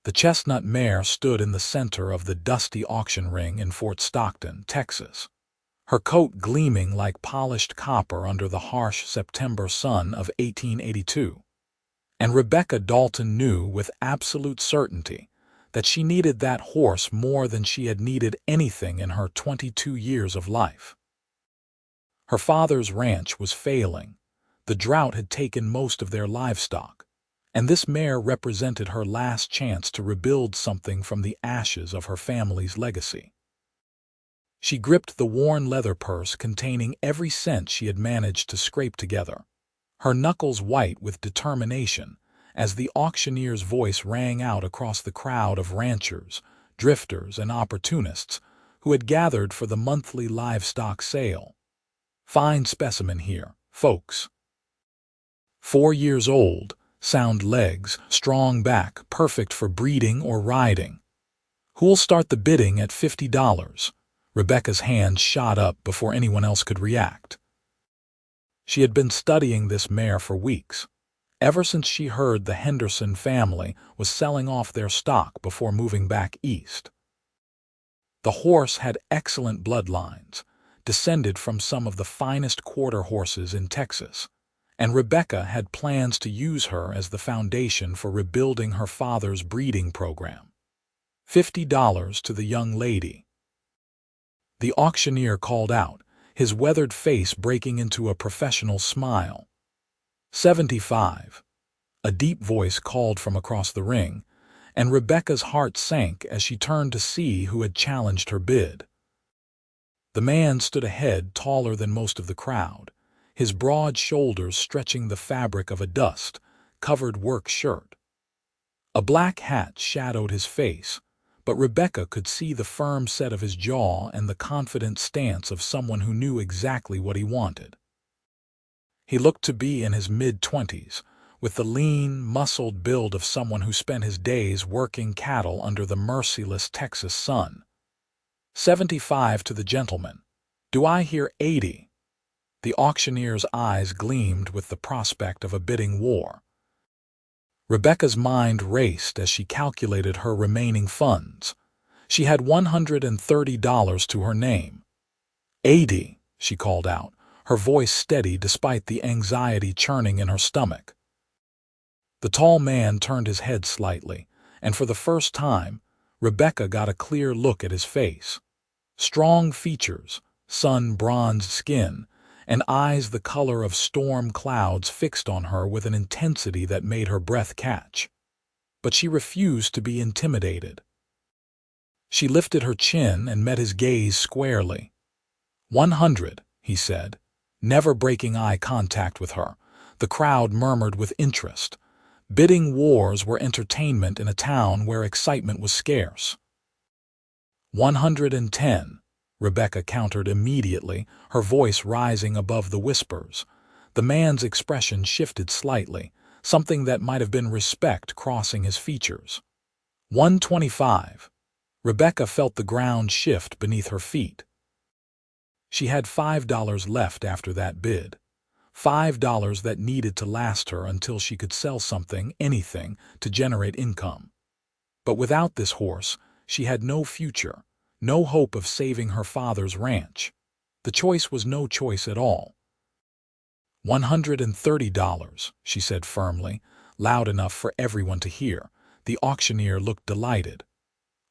The Chestnut Mare stood in the center of the dusty auction ring in Fort Stockton, Texas, her coat gleaming like polished copper under the harsh September sun of 1882. And Rebecca Dalton knew with absolute certainty that she needed that horse more than she had needed anything in her 22 years of life. Her father's ranch was failing. The drought had taken most of their livestock, and this mare represented her last chance to rebuild something from the ashes of her family's legacy. She gripped the worn leather purse containing every cent she had managed to scrape together, her knuckles white with determination as the auctioneer's voice rang out across the crowd of ranchers, drifters, and opportunists who had gathered for the monthly livestock sale. "Fine specimen here, folks. 4 years old, sound legs, strong back, perfect for breeding or riding. Who'll start the bidding at $50? Rebecca's hand shot up before anyone else could react. She had been studying this mare for weeks, ever since she heard the Henderson family was selling off their stock before moving back east. The horse had excellent bloodlines, descended from some of the finest quarter horses in Texas, and Rebecca had plans to use her as the foundation for rebuilding her father's breeding program. $50 to the young lady. The auctioneer called out, his weathered face breaking into a professional smile. 75. A deep voice called from across the ring, and Rebecca's heart sank as she turned to see who had challenged her bid. The man stood a head taller than most of the crowd, his broad shoulders stretching the fabric of a dust-covered work shirt. A black hat shadowed his face, but Rebecca could see the firm set of his jaw and the confident stance of someone who knew exactly what he wanted. He looked to be in his mid-20s, with the lean, muscled build of someone who spent his days working cattle under the merciless Texas sun. 75 to the gentleman. Do I hear 80? The auctioneer's eyes gleamed with the prospect of a bidding war. Rebecca's mind raced as she calculated her remaining funds. She had $130 to her name. 80, she called out, her voice steady despite the anxiety churning in her stomach. The tall man turned his head slightly, and for the first time, Rebecca got a clear look at his face. Strong features, sun-bronzed skin, and eyes the color of storm clouds fixed on her with an intensity that made her breath catch. But she refused to be intimidated. She lifted her chin and met his gaze squarely. 100, he said, never breaking eye contact with her. The crowd murmured with interest. Bidding wars were entertainment in a town where excitement was scarce. 110. Rebecca countered immediately, her voice rising above the whispers. The man's expression shifted slightly, something that might have been respect crossing his features. 125. Rebecca felt the ground shift beneath her feet. She had $5 left after that bid. $5 that needed to last her until she could sell something, anything, to generate income. But without this horse, she had no future. No hope of saving her father's ranch. The choice was no choice at all. $130, she said firmly, loud enough for everyone to hear. The auctioneer looked delighted.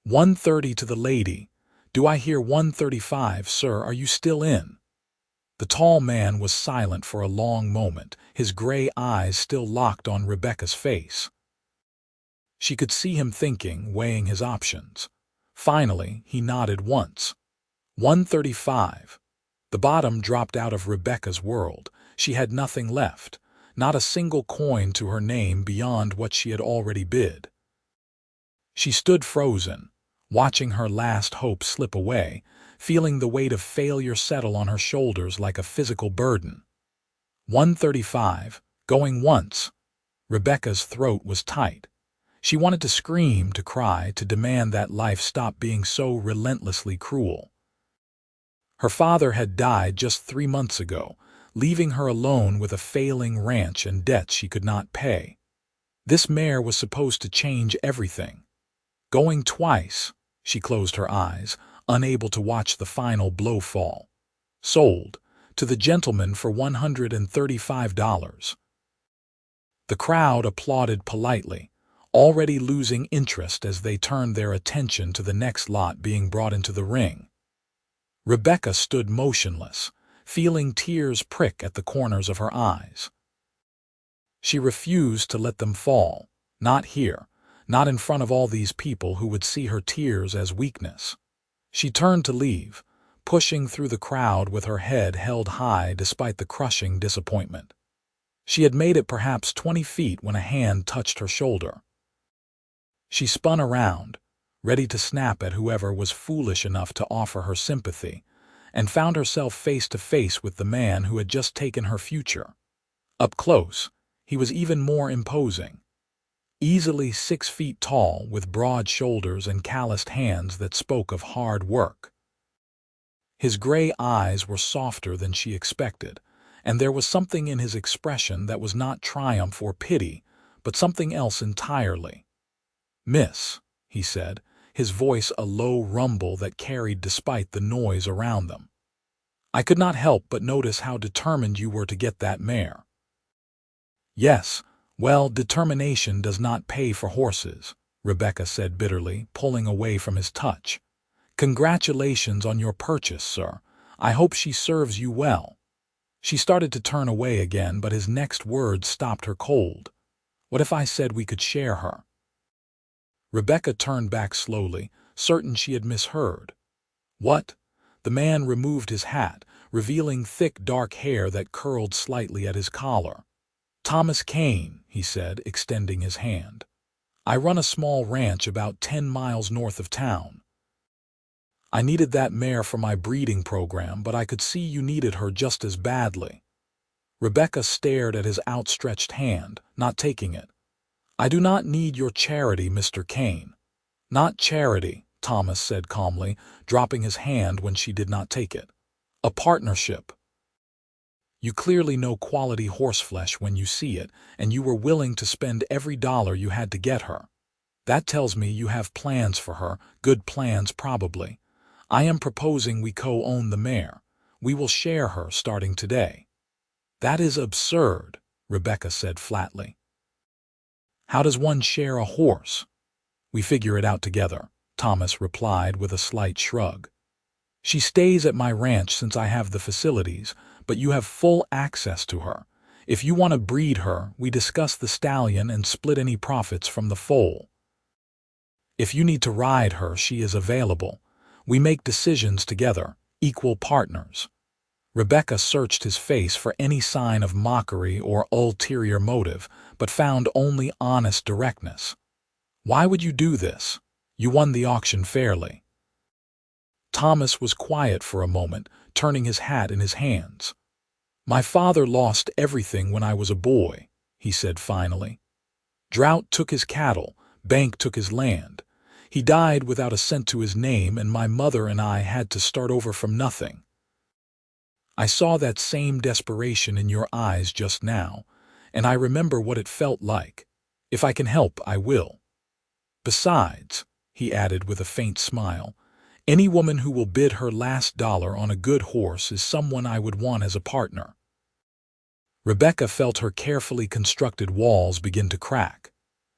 130 to the lady. Do I hear 135, sir? Are you still in? The tall man was silent for a long moment, his gray eyes still locked on Rebecca's face. She could see him thinking, weighing his options. Finally, he nodded once. 135. The bottom dropped out of Rebecca's world. She had nothing left, not a single coin to her name beyond what she had already bid. She stood frozen, watching her last hope slip away, feeling the weight of failure settle on her shoulders like a physical burden. 135, going once. Rebecca's throat was tight. She wanted to scream, to cry, to demand that life stop being so relentlessly cruel. Her father had died just 3 months ago, leaving her alone with a failing ranch and debts she could not pay. This mare was supposed to change everything. Going twice. She closed her eyes, unable to watch the final blow fall. Sold. To the gentleman for $135. The crowd applauded politely, already losing interest as they turned their attention to the next lot being brought into the ring. Rebecca stood motionless, feeling tears prick at the corners of her eyes. She refused to let them fall, not here, not in front of all these people who would see her tears as weakness. She turned to leave, pushing through the crowd with her head held high despite the crushing disappointment. She had made it perhaps 20 feet when a hand touched her shoulder. She spun around, ready to snap at whoever was foolish enough to offer her sympathy, and found herself face to face with the man who had just taken her future. Up close, he was even more imposing. Easily 6 feet tall, with broad shoulders and calloused hands that spoke of hard work. His gray eyes were softer than she expected, and there was something in his expression that was not triumph or pity, but something else entirely. "Miss," he said, his voice a low rumble that carried despite the noise around them. "I could not help but notice how determined you were to get that mare." "Yes, well, determination does not pay for horses," Rebecca said bitterly, pulling away from his touch. "Congratulations on your purchase, sir. I hope she serves you well." She started to turn away again, but his next words stopped her cold. "What if I said we could share her?" Rebecca turned back slowly, certain she had misheard. "What?" The man removed his hat, revealing thick dark hair that curled slightly at his collar. "Thomas Kane," he said, extending his hand. "I run a small ranch about 10 miles north of town. I needed that mare for my breeding program, but I could see you needed her just as badly." Rebecca stared at his outstretched hand, not taking it. "I do not need your charity, Mr. Kane." "Not charity," Thomas said calmly, dropping his hand when she did not take it. "A partnership. You clearly know quality horseflesh when you see it, and you were willing to spend every dollar you had to get her. That tells me you have plans for her, good plans probably. I am proposing we co-own the mare. We will share her starting today." "That is absurd," Rebecca said flatly. "How does one share a horse?" "We figure it out together," Thomas replied with a slight shrug. "She stays at my ranch since I have the facilities, but you have full access to her. If you want to breed her, we discuss the stallion and split any profits from the foal. If you need to ride her, she is available. We make decisions together, equal partners." Rebecca searched his face for any sign of mockery or ulterior motive, but found only honest directness. "Why would you do this? You won the auction fairly." Thomas was quiet for a moment, turning his hat in his hands. "My father lost everything when I was a boy," he said finally. "Drought took his cattle, bank took his land. He died without a cent to his name, and my mother and I had to start over from nothing. I saw that same desperation in your eyes just now, and I remember what it felt like. If I can help, I will. Besides," he added with a faint smile, "any woman who will bid her last dollar on a good horse is someone I would want as a partner." Rebecca felt her carefully constructed walls begin to crack.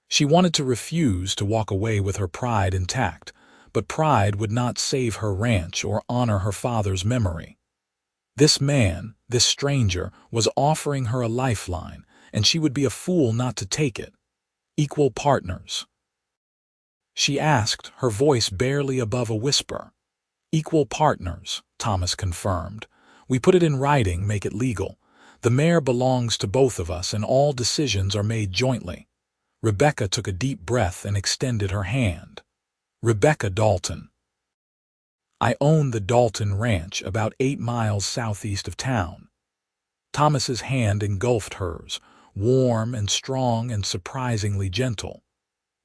She wanted to refuse to walk away with her pride intact, but pride would not save her ranch or honor her father's memory. This man, this stranger, was offering her a lifeline, and she would be a fool not to take it. Equal partners. She asked, her voice barely above a whisper. "Equal partners," Thomas confirmed. "We put it in writing, make it legal. The mare belongs to both of us, and all decisions are made jointly." Rebecca took a deep breath and extended her hand. "Rebecca Dalton. I own the Dalton Ranch, about 8 miles southeast of town." Thomas's hand engulfed hers, warm and strong and surprisingly gentle.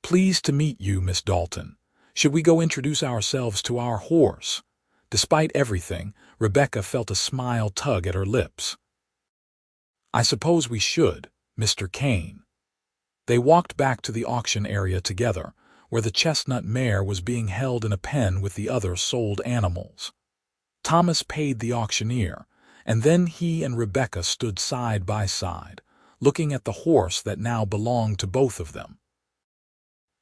"Pleased to meet you, Miss Dalton. Should we go introduce ourselves to our horse?" Despite everything, Rebecca felt a smile tug at her lips. "I suppose we should, Mr. Kane." They walked back to the auction area together, where the Chestnut Mare was being held in a pen with the other sold animals. Thomas paid the auctioneer, and then he and Rebecca stood side by side, looking at the horse that now belonged to both of them.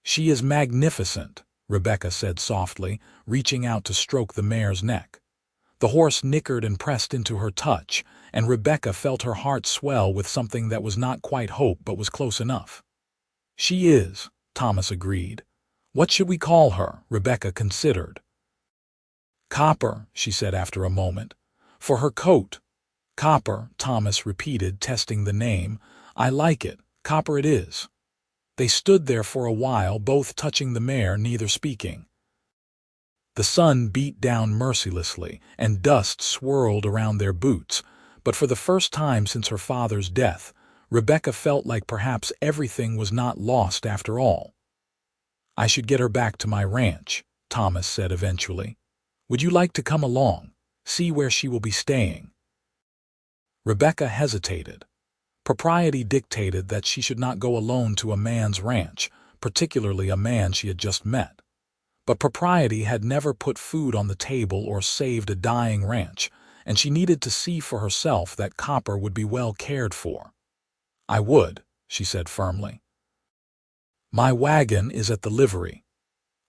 "She is magnificent," Rebecca said softly, reaching out to stroke the mare's neck. The horse nickered and pressed into her touch, and Rebecca felt her heart swell with something that was not quite hope but was close enough. "She is," Thomas agreed. "What should we call her?" Rebecca considered. "Copper," she said after a moment. "For her coat." "Copper," Thomas repeated, testing the name. "I like it. Copper it is." They stood there for a while, both touching the mare, neither speaking. The sun beat down mercilessly, and dust swirled around their boots, but for the first time since her father's death, Rebecca felt like perhaps everything was not lost after all. "I should get her back to my ranch," Thomas said eventually. "Would you like to come along, see where she will be staying?" Rebecca hesitated. Propriety dictated that she should not go alone to a man's ranch, particularly a man she had just met. But propriety had never put food on the table or saved a dying ranch, and she needed to see for herself that Copper would be well cared for. "I would," she said firmly. "My wagon is at the livery.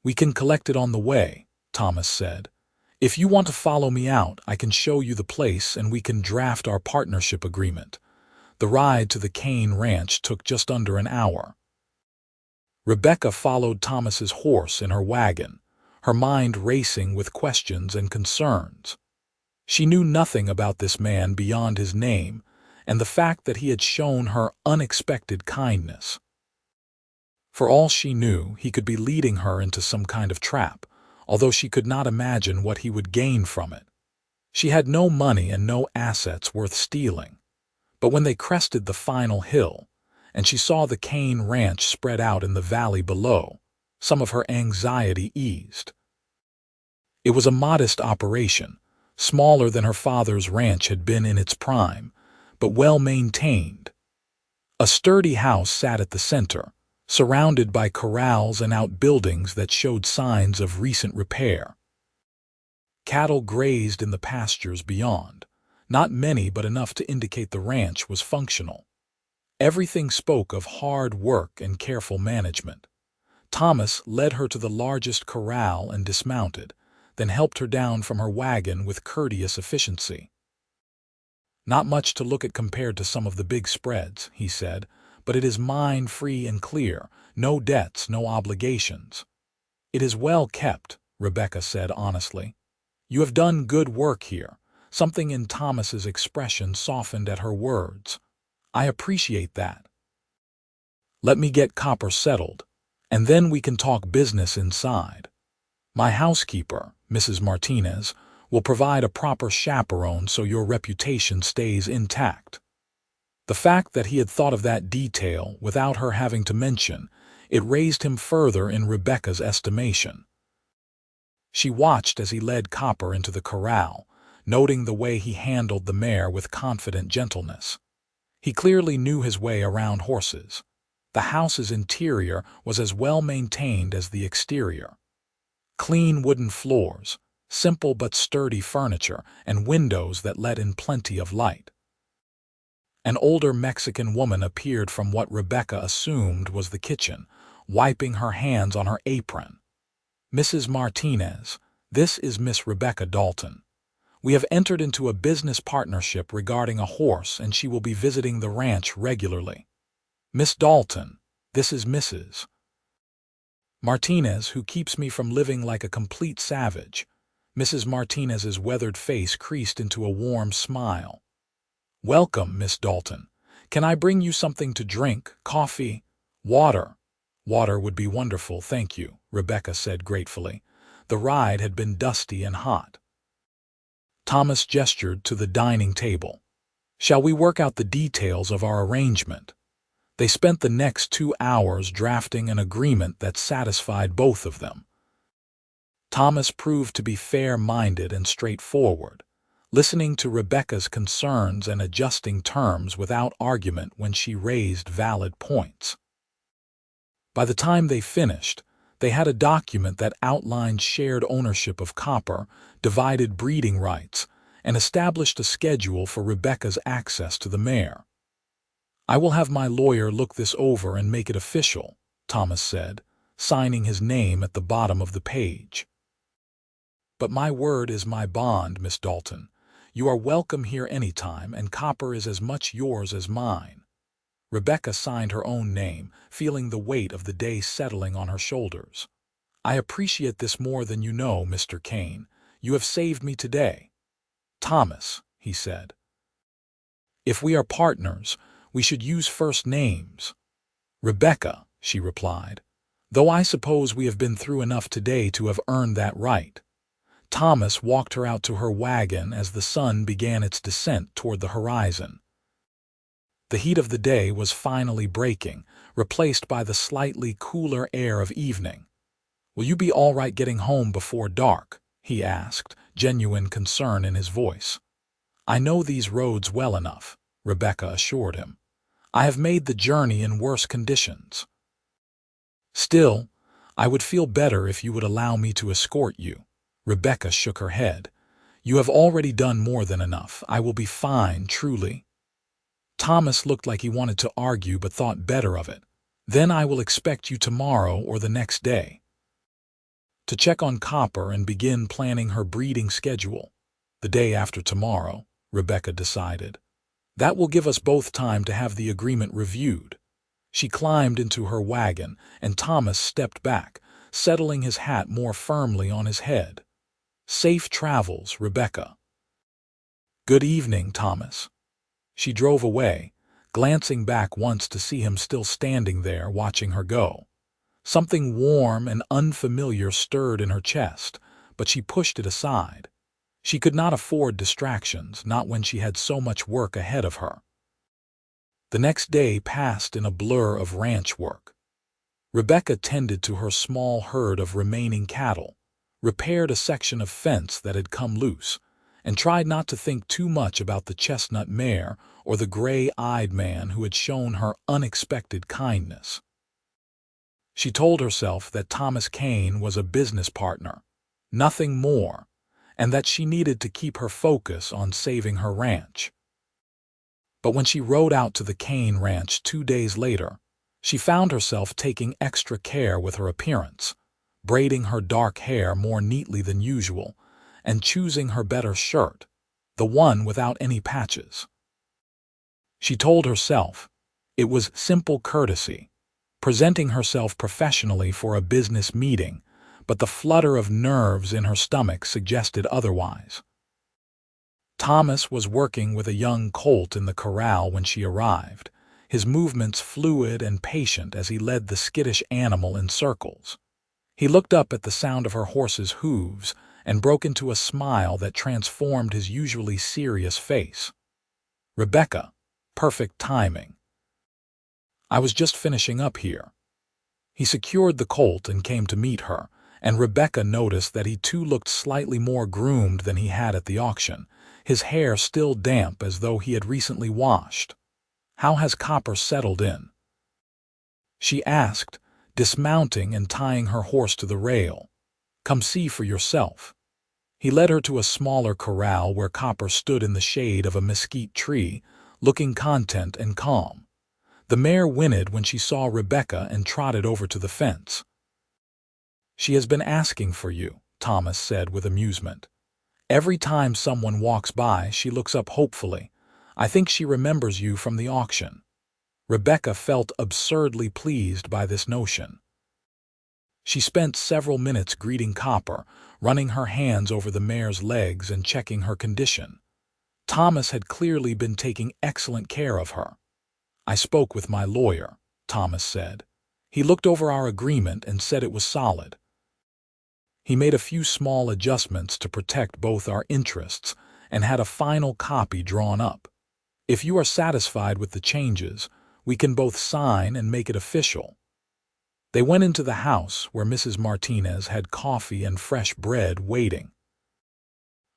We can collect it on the way," Thomas said. "If you want to follow me out, I can show you the place and we can draft our partnership agreement." The ride to the Kane ranch took just under an hour. Rebecca followed Thomas's horse in her wagon, her mind racing with questions and concerns. She knew nothing about this man beyond his name and the fact that he had shown her unexpected kindness. For all she knew, he could be leading her into some kind of trap, although she could not imagine what he would gain from it. She had no money and no assets worth stealing. But when they crested the final hill, and she saw the Kane ranch spread out in the valley below, some of her anxiety eased. It was a modest operation, smaller than her father's ranch had been in its prime, but well maintained. A sturdy house sat at the center, surrounded by corrals and outbuildings that showed signs of recent repair. Cattle grazed in the pastures beyond. Not many, but enough to indicate the ranch was functional. Everything spoke of hard work and careful management. Thomas led her to the largest corral and dismounted, then helped her down from her wagon with courteous efficiency. "Not much to look at compared to some of the big spreads," he said, "but it is mine free and clear, no debts, no obligations." "It is well kept," Rebecca said honestly. "You have done good work here." Something in Thomas's expression softened at her words. "I appreciate that. Let me get Copper settled, and then we can talk business inside. My housekeeper, Mrs. Martinez, will provide a proper chaperone so your reputation stays intact." The fact that he had thought of that detail without her having to mention it raised him further in Rebecca's estimation. She watched as he led Copper into the corral, noting the way he handled the mare with confident gentleness. He clearly knew his way around horses. The house's interior was as well maintained as the exterior. Clean wooden floors, simple but sturdy furniture, and windows that let in plenty of light. An older Mexican woman appeared from what Rebecca assumed was the kitchen, wiping her hands on her apron. "Mrs. Martinez, this is Miss Rebecca Dalton. We have entered into a business partnership regarding a horse, and she will be visiting the ranch regularly. Miss Dalton, this is Mrs. Martinez, who keeps me from living like a complete savage." Mrs. Martinez's weathered face creased into a warm smile. "Welcome, Miss Dalton. Can I bring you something to drink? Coffee? Water?" "Water would be wonderful, thank you," Rebecca said gratefully. The ride had been dusty and hot. Thomas gestured to the dining table. "Shall we work out the details of our arrangement?" They spent the next 2 hours drafting an agreement that satisfied both of them. Thomas proved to be fair-minded and straightforward, listening to Rebecca's concerns and adjusting terms without argument when she raised valid points. By the time they finished, They had a document that outlined shared ownership of copper, divided breeding rights, and established a schedule for Rebecca's access to the mare. "I will have my lawyer look this over and make it official," Thomas said, signing his name at the bottom of the page. "But my word is my bond, Miss Dalton. You are welcome here any time, and copper is as much yours as mine." Rebecca signed her own name, feeling the weight of the day settling on her shoulders. "I appreciate this more than you know, Mr. Kane. You have saved me today." "Thomas," he said. "If we are partners, we should use first names." "Rebecca," she replied, "though I suppose we have been through enough today to have earned that right." Thomas walked her out to her wagon as the sun began its descent toward the horizon. The heat of the day was finally breaking, replaced by the slightly cooler air of evening. "Will you be all right getting home before dark?" he asked, genuine concern in his voice. "I know these roads well enough," Rebecca assured him. "I have made the journey in worse conditions." "Still, I would feel better if you would allow me to escort you." Rebecca shook her head. "You have already done more than enough. I will be fine, truly." Thomas looked like he wanted to argue but thought better of it. "Then I will expect you tomorrow or the next day." To check on Copper and begin planning her breeding schedule. "The day after tomorrow," Rebecca decided. "That will give us both time to have the agreement reviewed." She climbed into her wagon, and Thomas stepped back, settling his hat more firmly on his head. "Safe travels, Rebecca." "Good evening, Thomas." She drove away, glancing back once to see him still standing there watching her go. Something warm and unfamiliar stirred in her chest, but she pushed it aside. She could not afford distractions, not when she had so much work ahead of her. The next day passed in a blur of ranch work. Rebecca tended to her small herd of remaining cattle, repaired a section of fence that had come loose, and tried not to think too much about the Chestnut Mare or the gray-eyed man who had shown her unexpected kindness. She told herself that Thomas Kane was a business partner, nothing more, and that she needed to keep her focus on saving her ranch. But when she rode out to the Kane ranch 2 days later, she found herself taking extra care with her appearance, braiding her dark hair more neatly than usual, and choosing her better shirt, the one without any patches. She told herself it was simple courtesy, presenting herself professionally for a business meeting, but the flutter of nerves in her stomach suggested otherwise. Thomas was working with a young colt in the corral when she arrived, his movements fluid and patient as he led the skittish animal in circles. He looked up at the sound of her horse's hooves and broke into a smile that transformed his usually serious face. "Rebecca, perfect timing. I was just finishing up here." He secured the colt and came to meet her, and Rebecca noticed that he too looked slightly more groomed than he had at the auction, his hair still damp as though he had recently washed. "How has Copper settled in?" she asked, dismounting and tying her horse to the rail. "Come see for yourself." He led her to a smaller corral where Copper stood in the shade of a mesquite tree, looking content and calm. The mare whinnied when she saw Rebecca and trotted over to the fence. "She has been asking for you," Thomas said with amusement. "Every time someone walks by, she looks up hopefully. I think she remembers you from the auction." Rebecca felt absurdly pleased by this notion. She spent several minutes greeting Copper, running her hands over the mare's legs and checking her condition. Thomas had clearly been taking excellent care of her. "I spoke with my lawyer," Thomas said. "He looked over our agreement and said it was solid. He made a few small adjustments to protect both our interests and had a final copy drawn up. If you are satisfied with the changes, we can both sign and make it official." They went into the house where Mrs. Martinez had coffee and fresh bread waiting.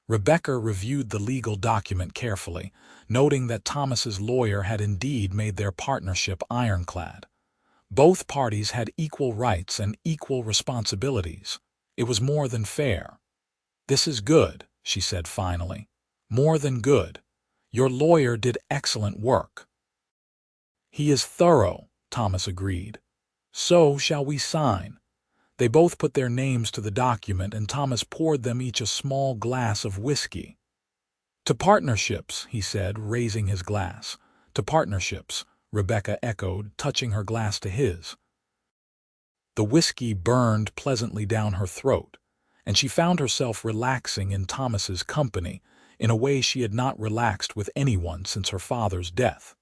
Rebecca reviewed the legal document carefully, noting that Thomas's lawyer had indeed made their partnership ironclad. Both parties had equal rights and equal responsibilities. It was more than fair. "This is good," she said finally. "More than good. Your lawyer did excellent work." "He is thorough," Thomas agreed. "So shall we sign?" They both put their names to the document, and Thomas poured them each a small glass of whiskey. "To partnerships," he said, raising his glass. "To partnerships," Rebecca echoed, touching her glass to his. The whiskey burned pleasantly down her throat, and she found herself relaxing in Thomas's company in a way she had not relaxed with anyone since her father's death.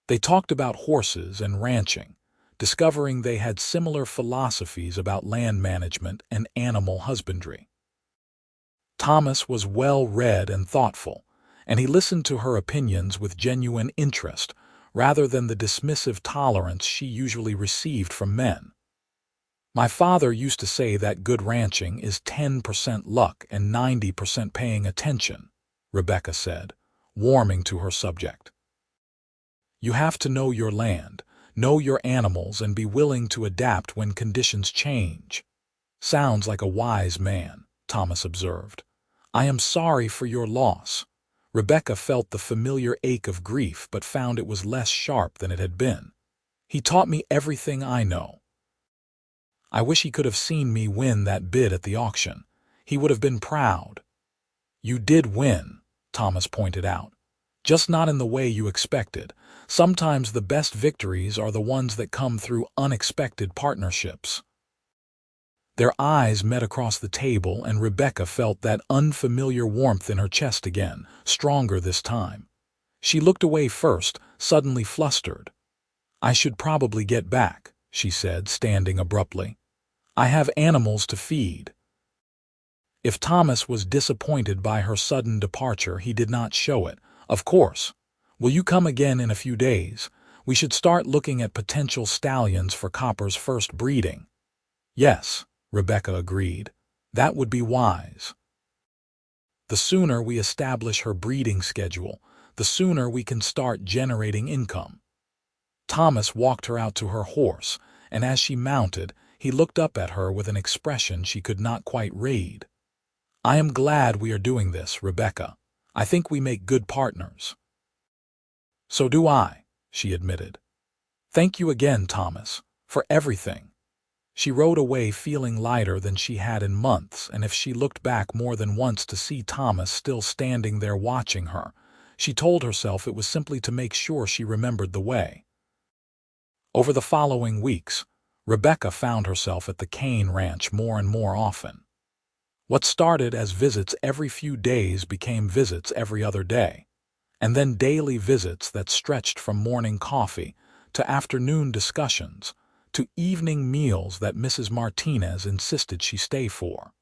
They talked about horses and ranching, discovering they had similar philosophies about land management and animal husbandry. Thomas was well-read and thoughtful, and he listened to her opinions with genuine interest rather than the dismissive tolerance she usually received from men. "My father used to say that good ranching is 10% luck and 90% paying attention," Rebecca said, warming to her subject. "You have to know your land, know your animals, and be willing to adapt when conditions change." "Sounds like a wise man," Thomas observed. "I am sorry for your loss." Rebecca felt the familiar ache of grief but found it was less sharp than it had been. "He taught me everything I know. I wish he could have seen me win that bid at the auction. He would have been proud." "You did win," Thomas pointed out. "Just not in the way you expected. Sometimes the best victories are the ones that come through unexpected partnerships." Their eyes met across the table, and Rebecca felt that unfamiliar warmth in her chest again, stronger this time. She looked away first, suddenly flustered. "I should probably get back," she said, standing abruptly. "I have animals to feed." If Thomas was disappointed by her sudden departure, he did not show it. "Of course. Will you come again in a few days? We should start looking at potential stallions for Copper's first breeding." "Yes," Rebecca agreed. "That would be wise. The sooner we establish her breeding schedule, the sooner we can start generating income." Thomas walked her out to her horse, and as she mounted, he looked up at her with an expression she could not quite read. "I am glad we are doing this, Rebecca. I think we make good partners." "So do I," she admitted. "Thank you again, Thomas, for everything." She rode away feeling lighter than she had in months, and if she looked back more than once to see Thomas still standing there watching her, she told herself it was simply to make sure she remembered the way. Over the following weeks, Rebecca found herself at the Kane ranch more and more often. What started as visits every few days became visits every other day, and then daily visits that stretched from morning coffee to afternoon discussions to evening meals that Mrs. Martinez insisted she stay for.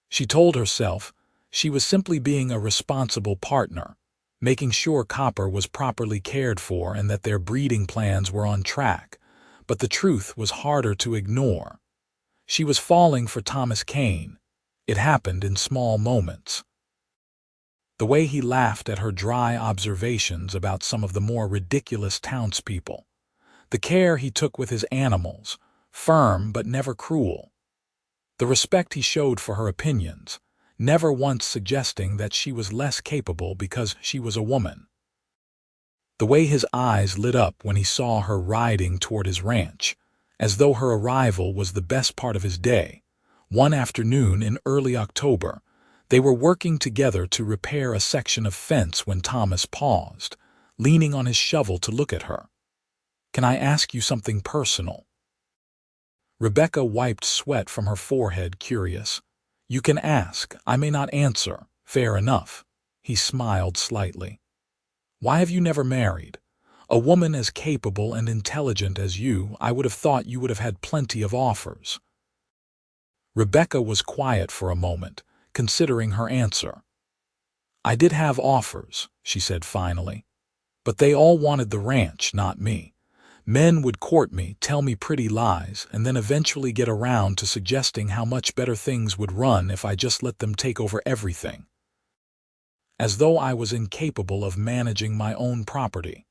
She told herself she was simply being a responsible partner, making sure Copper was properly cared for and that their breeding plans were on track, but the truth was harder to ignore. She was falling for Thomas Kane. It happened in small moments. The way he laughed at her dry observations about some of the more ridiculous townspeople. The care he took with his animals, firm but never cruel. The respect he showed for her opinions, never once suggesting that she was less capable because she was a woman. The way his eyes lit up when he saw her riding toward his ranch, as though her arrival was the best part of his day. One afternoon in early October, they were working together to repair a section of fence when Thomas paused, leaning on his shovel to look at her. "Can I ask you something personal?" Rebecca wiped sweat from her forehead, curious. "You can ask. I may not answer. Fair enough." He smiled slightly. "Why have you never married? A woman as capable and intelligent as you, I would have thought you would have had plenty of offers." Rebecca was quiet for a moment, considering her answer. "I did have offers," she said finally. "But they all wanted the ranch, not me. Men would court me, tell me pretty lies, and then eventually get around to suggesting how much better things would run if I just let them take over everything. As though I was incapable of managing my own property.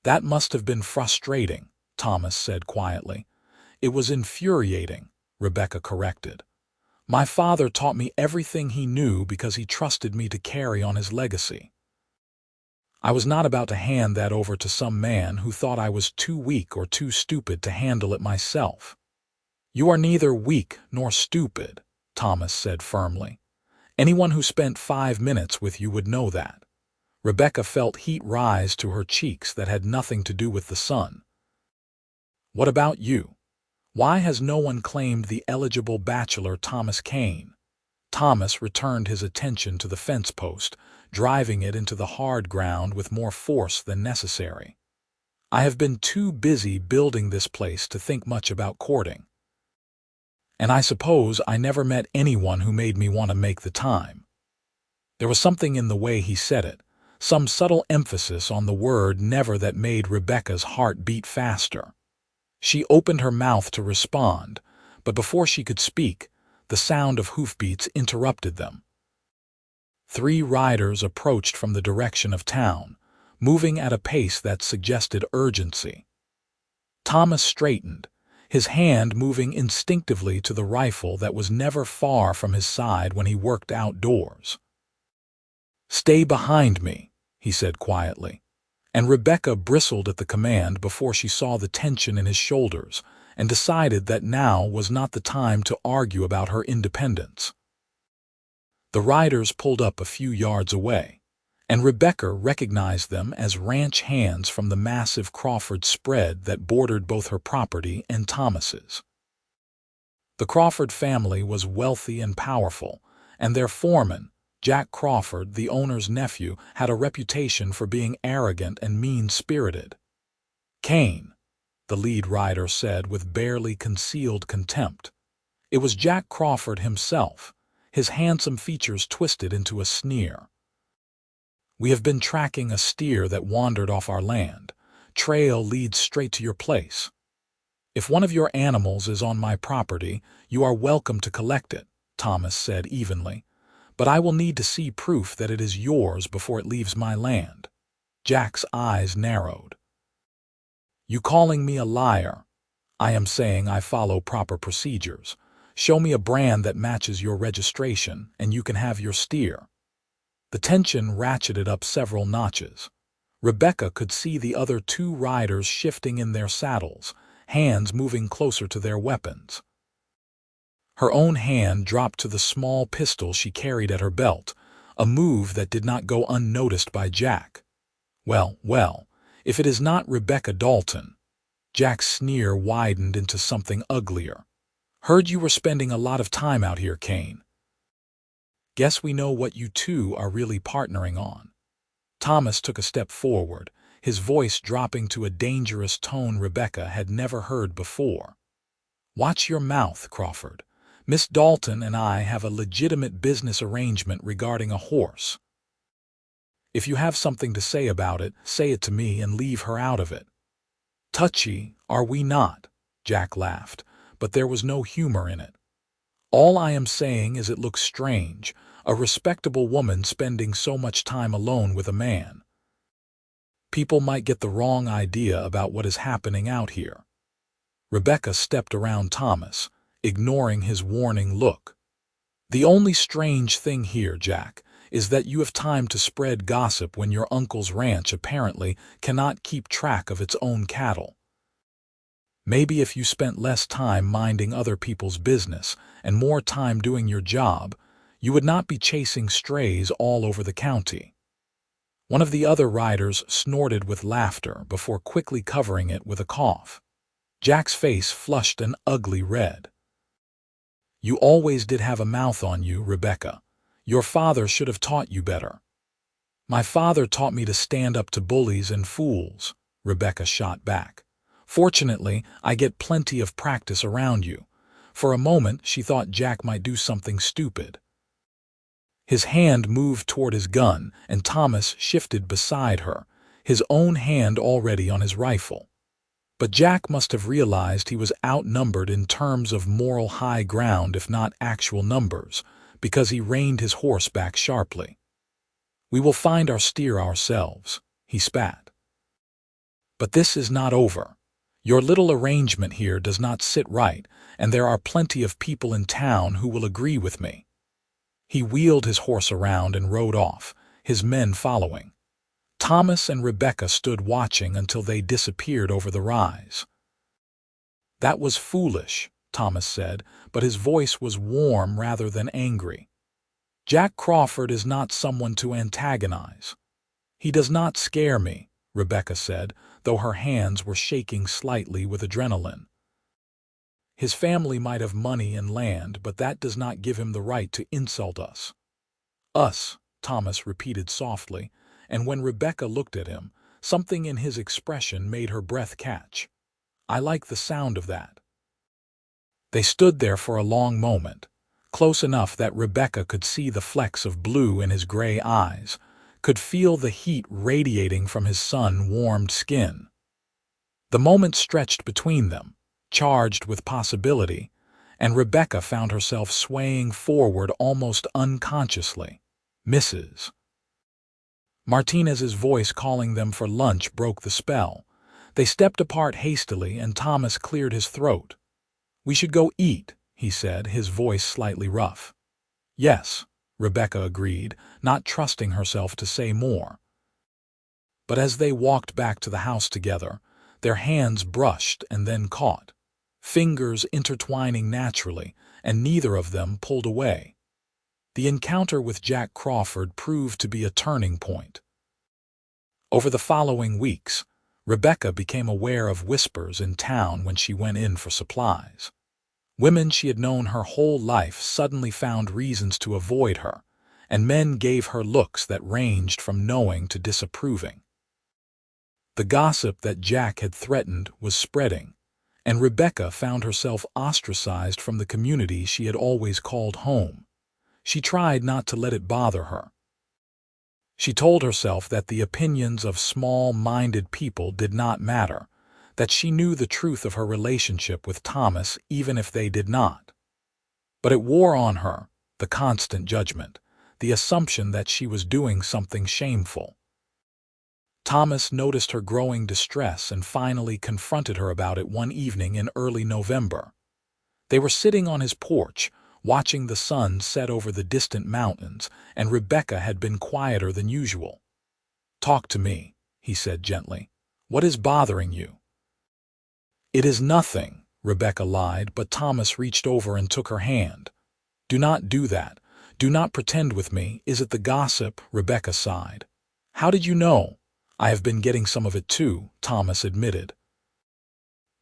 That must have been frustrating," Thomas said quietly. It was infuriating, Rebecca corrected. My father taught me everything he knew because he trusted me to carry on his legacy. I was not about to hand that over to some man who thought I was too weak or too stupid to handle it myself. You are neither weak nor stupid, Thomas said firmly. Anyone who spent 5 minutes with you would know that. Rebecca felt heat rise to her cheeks that had nothing to do with the sun. What about you? Why has no one claimed the eligible bachelor Thomas Kane? Thomas returned his attention to the fence post, driving it into the hard ground with more force than necessary. I have been too busy building this place to think much about courting. And I suppose I never met anyone who made me want to make the time. There was something in the way he said it, some subtle emphasis on the word never that made Rebecca's heart beat faster. She opened her mouth to respond, but before she could speak, the sound of hoofbeats interrupted them. 3 riders approached from the direction of town, moving at a pace that suggested urgency. Thomas straightened, his hand moving instinctively to the rifle that was never far from his side when he worked outdoors. "Stay behind me," he said quietly, and Rebecca bristled at the command before she saw the tension in his shoulders and decided that now was not the time to argue about her independence. The riders pulled up a few yards away, and Rebecca recognized them as ranch hands from the massive Crawford spread that bordered both her property and Thomas's. The Crawford family was wealthy and powerful, and their foreman, Jack Crawford, the owner's nephew, had a reputation for being arrogant and mean-spirited. "Kane," the lead rider said with barely concealed contempt. It was Jack Crawford himself, his handsome features twisted into a sneer. "We have been tracking a steer that wandered off our land. Trail leads straight to your place. If one of your animals is on my property, you are welcome to collect it," Thomas said evenly. "But I will need to see proof that it is yours before it leaves my land." Jack's eyes narrowed. "You calling me a liar? I am saying I follow proper procedures. Show me a brand that matches your registration, and you can have your steer." The tension ratcheted up several notches. Rebecca could see the other 2 riders shifting in their saddles, hands moving closer to their weapons. Her own hand dropped to the small pistol she carried at her belt, a move that did not go unnoticed by Jack. Well, if it is not Rebecca Dalton." Jack's sneer widened into something uglier. "Heard you were spending a lot of time out here, Kane. Guess we know what you two are really partnering on." Thomas took a step forward, his voice dropping to a dangerous tone Rebecca had never heard before. "Watch your mouth, Crawford. Miss Dalton and I have a legitimate business arrangement regarding a horse. If you have something to say about it, say it to me and leave her out of it." "Touchy, are we not?" Jack laughed, but there was no humor in it. "All I am saying is it looks strange, a respectable woman spending so much time alone with a man. People might get the wrong idea about what is happening out here." Rebecca stepped around Thomas, ignoring his warning look. "The only strange thing here, Jack, is that you have time to spread gossip when your uncle's ranch apparently cannot keep track of its own cattle. Maybe if you spent less time minding other people's business and more time doing your job, you would not be chasing strays all over the county." One of the other riders snorted with laughter before quickly covering it with a cough. Jack's face flushed an ugly red. "You always did have a mouth on you, Rebecca. Your father should have taught you better." "My father taught me to stand up to bullies and fools," Rebecca shot back. "Fortunately, I get plenty of practice around you." For a moment, she thought Jack might do something stupid. His hand moved toward his gun, and Thomas shifted beside her, his own hand already on his rifle. But Jack must have realized he was outnumbered in terms of moral high ground if not actual numbers, because he reined his horse back sharply. "We will find our steer ourselves," he spat. "But this is not over. Your little arrangement here does not sit right, and there are plenty of people in town who will agree with me." He wheeled his horse around and rode off, his men following. Thomas and Rebecca stood watching until they disappeared over the rise. "That was foolish," Thomas said, but his voice was warm rather than angry. "Jack Crawford is not someone to antagonize." "He does not scare me," Rebecca said, though her hands were shaking slightly with adrenaline. "His family might have money and land, but that does not give him the right to insult us." "Us," Thomas repeated softly, and when Rebecca looked at him, something in his expression made her breath catch. "I like the sound of that." They stood there for a long moment, close enough that Rebecca could see the flecks of blue in his gray eyes, could feel the heat radiating from his sun-warmed skin. The moment stretched between them, charged with possibility, and Rebecca found herself swaying forward almost unconsciously. "Mrs. Martinez's voice calling them for lunch broke the spell. They stepped apart hastily, and Thomas cleared his throat. "We should go eat," he said, his voice slightly rough. "Yes," Rebecca agreed, not trusting herself to say more. But as they walked back to the house together, their hands brushed and then caught, fingers intertwining naturally, and neither of them pulled away. The encounter with Jack Crawford proved to be a turning point. Over the following weeks, Rebecca became aware of whispers in town when she went in for supplies. Women she had known her whole life suddenly found reasons to avoid her, and men gave her looks that ranged from knowing to disapproving. The gossip that Jack had threatened was spreading, and Rebecca found herself ostracized from the community she had always called home. She tried not to let it bother her. She told herself that the opinions of small-minded people did not matter, that she knew the truth of her relationship with Thomas even if they did not. But it wore on her, the constant judgment, the assumption that she was doing something shameful. Thomas noticed her growing distress and finally confronted her about it one evening in early November. They were sitting on his porch, watching the sun set over the distant mountains, and Rebecca had been quieter than usual. "Talk to me," he said gently. "What is bothering you?" "It is nothing," Rebecca lied, but Thomas reached over and took her hand. "Do not do that. Do not pretend with me. Is it the gossip?" Rebecca sighed. "How did you know?" "I have been getting some of it too," Thomas admitted.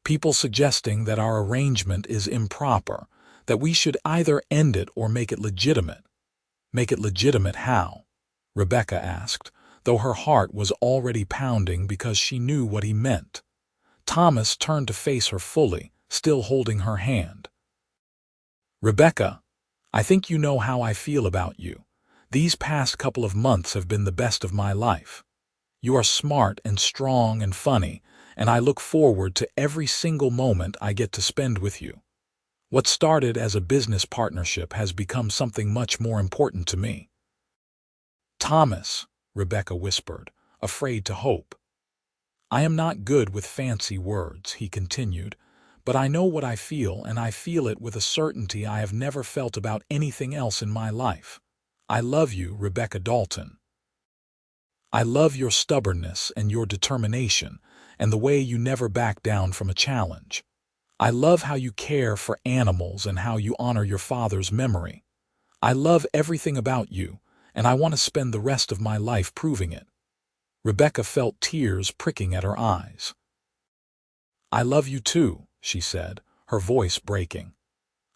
"People suggesting that our arrangement is improper, that we should either end it or make it legitimate." "Make it legitimate how?" Rebecca asked, though her heart was already pounding because she knew what he meant. Thomas turned to face her fully, still holding her hand. "Rebecca, I think you know how I feel about you. These past couple of months have been the best of my life. You are smart and strong and funny, and I look forward to every single moment I get to spend with you. What started as a business partnership has become something much more important to me." "Thomas," Rebecca whispered, afraid to hope. "I am not good with fancy words," he continued, "but I know what I feel, and I feel it with a certainty I have never felt about anything else in my life. I love you, Rebecca Dalton. I love your stubbornness and your determination, and the way you never back down from a challenge. I love how you care for animals and how you honor your father's memory. I love everything about you, and I want to spend the rest of my life proving it." Rebecca felt tears pricking at her eyes. "I love you too," she said, her voice breaking.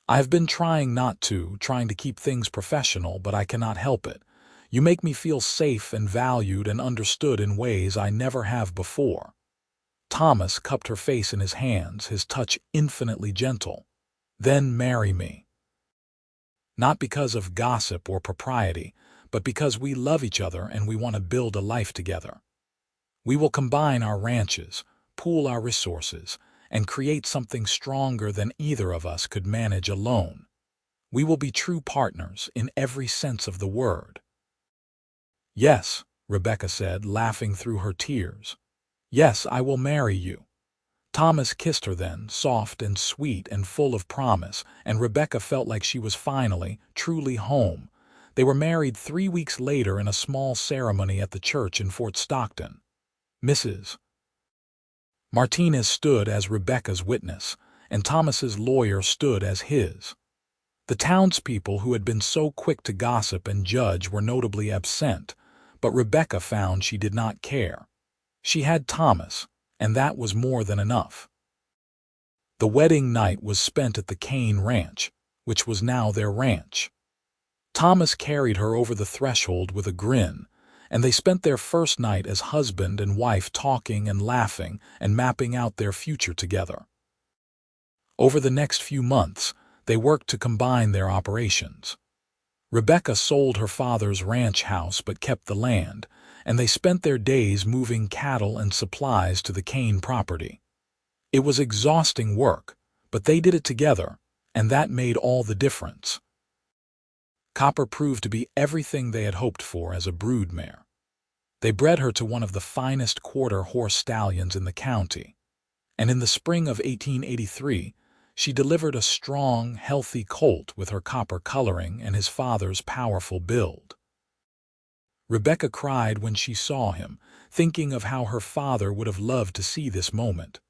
"I've been trying not to, trying to keep things professional, but I cannot help it. You make me feel safe and valued and understood in ways I never have before." Thomas cupped her face in his hands, his touch infinitely gentle. "Then marry me. Not because of gossip or propriety, but because we love each other and we want to build a life together. We will combine our ranches, pool our resources, and create something stronger than either of us could manage alone. We will be true partners in every sense of the word." "Yes," Rebecca said, laughing through her tears. "Yes, I will marry you." Thomas kissed her then, soft and sweet and full of promise, and Rebecca felt like she was finally, truly home. They were married 3 weeks later in a small ceremony at the church in Fort Stockton. Mrs. Martinez stood as Rebecca's witness, and Thomas's lawyer stood as his. The townspeople who had been so quick to gossip and judge were notably absent, but Rebecca found she did not care. She had Thomas, and that was more than enough. The wedding night was spent at the Kane Ranch, which was now their ranch. Thomas carried her over the threshold with a grin, and they spent their first night as husband and wife talking and laughing and mapping out their future together. Over the next few months, they worked to combine their operations. Rebecca sold her father's ranch house but kept the land, and they spent their days moving cattle and supplies to the Kane property. It was exhausting work, but they did it together, and that made all the difference. Copper proved to be everything they had hoped for as a broodmare. They bred her to one of the finest quarter-horse stallions in the county, and in the spring of 1883, she delivered a strong, healthy colt with her copper coloring and his father's powerful build. Rebecca cried when she saw him, thinking of how her father would have loved to see this moment.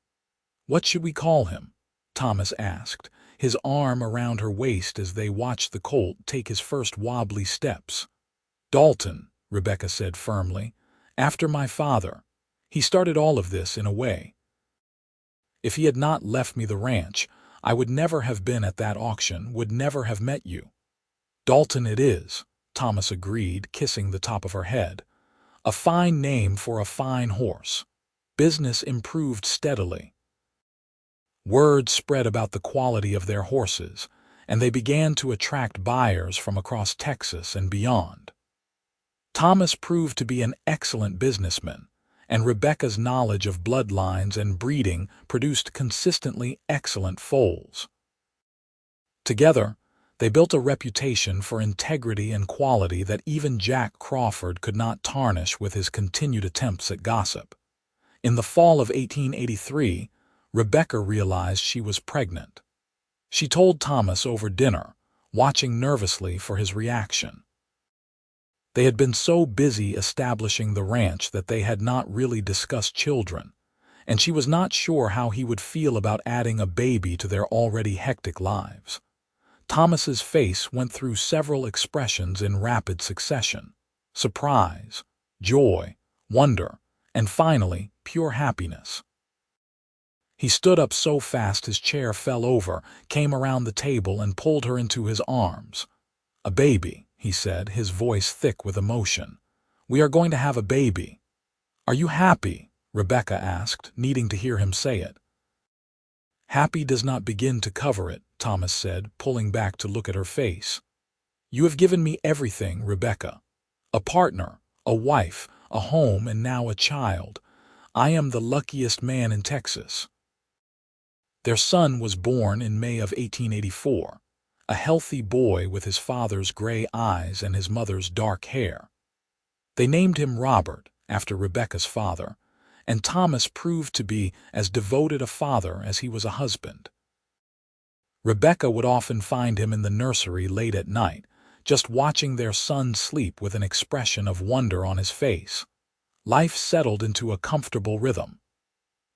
"What should we call him?" Thomas asked, his arm around her waist as they watched the colt take his first wobbly steps. "Dalton," Rebecca said firmly, "after my father. He started all of this in a way. If he had not left me the ranch, I would never have been at that auction, would never have met you." "Dalton it is," Thomas agreed, kissing the top of her head. "A fine name for a fine horse." Business improved steadily. Word spread about the quality of their horses, and they began to attract buyers from across Texas and beyond. Thomas proved to be an excellent businessman, and Rebecca's knowledge of bloodlines and breeding produced consistently excellent foals. Together, they built a reputation for integrity and quality that even Jack Crawford could not tarnish with his continued attempts at gossip. In the fall of 1883, Rebecca realized she was pregnant. She told Thomas over dinner, watching nervously for his reaction. They had been so busy establishing the ranch that they had not really discussed children, and she was not sure how he would feel about adding a baby to their already hectic lives. Thomas's face went through several expressions in rapid succession: surprise, joy, wonder, and finally, pure happiness. He stood up so fast his chair fell over, came around the table and pulled her into his arms. "A baby," he said, his voice thick with emotion. "We are going to have a baby." "Are you happy?" Rebecca asked, needing to hear him say it. "Happy does not begin to cover it," Thomas said, pulling back to look at her face. "You have given me everything, Rebecca. A partner, a wife, a home, and now a child. I am the luckiest man in Texas." Their son was born in May of 1884, a healthy boy with his father's gray eyes and his mother's dark hair. They named him Robert, after Rebecca's father, and Thomas proved to be as devoted a father as he was a husband. Rebecca would often find him in the nursery late at night, just watching their son sleep with an expression of wonder on his face. Life settled into a comfortable rhythm.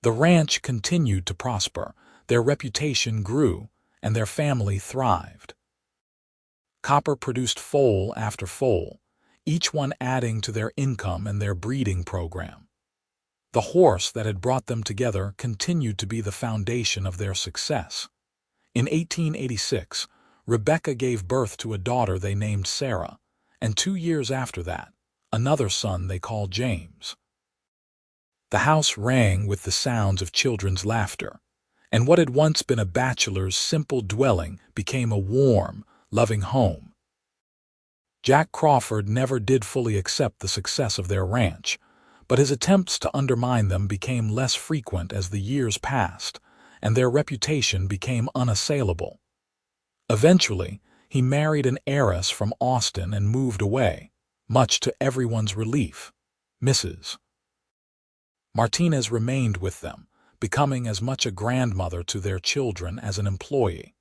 The ranch continued to prosper, their reputation grew, and their family thrived. Copper produced foal after foal, each one adding to their income and their breeding program. The horse that had brought them together continued to be the foundation of their success. In 1886, Rebecca gave birth to a daughter they named Sarah, and 2 years after that, another son they called James. The house rang with the sounds of children's laughter, and what had once been a bachelor's simple dwelling became a warm, loving home. Jack Crawford never did fully accept the success of their ranch, but his attempts to undermine them became less frequent as the years passed, and their reputation became unassailable. Eventually, he married an heiress from Austin and moved away, much to everyone's relief. Mrs. Martinez remained with them, becoming as much a grandmother to their children as an employee.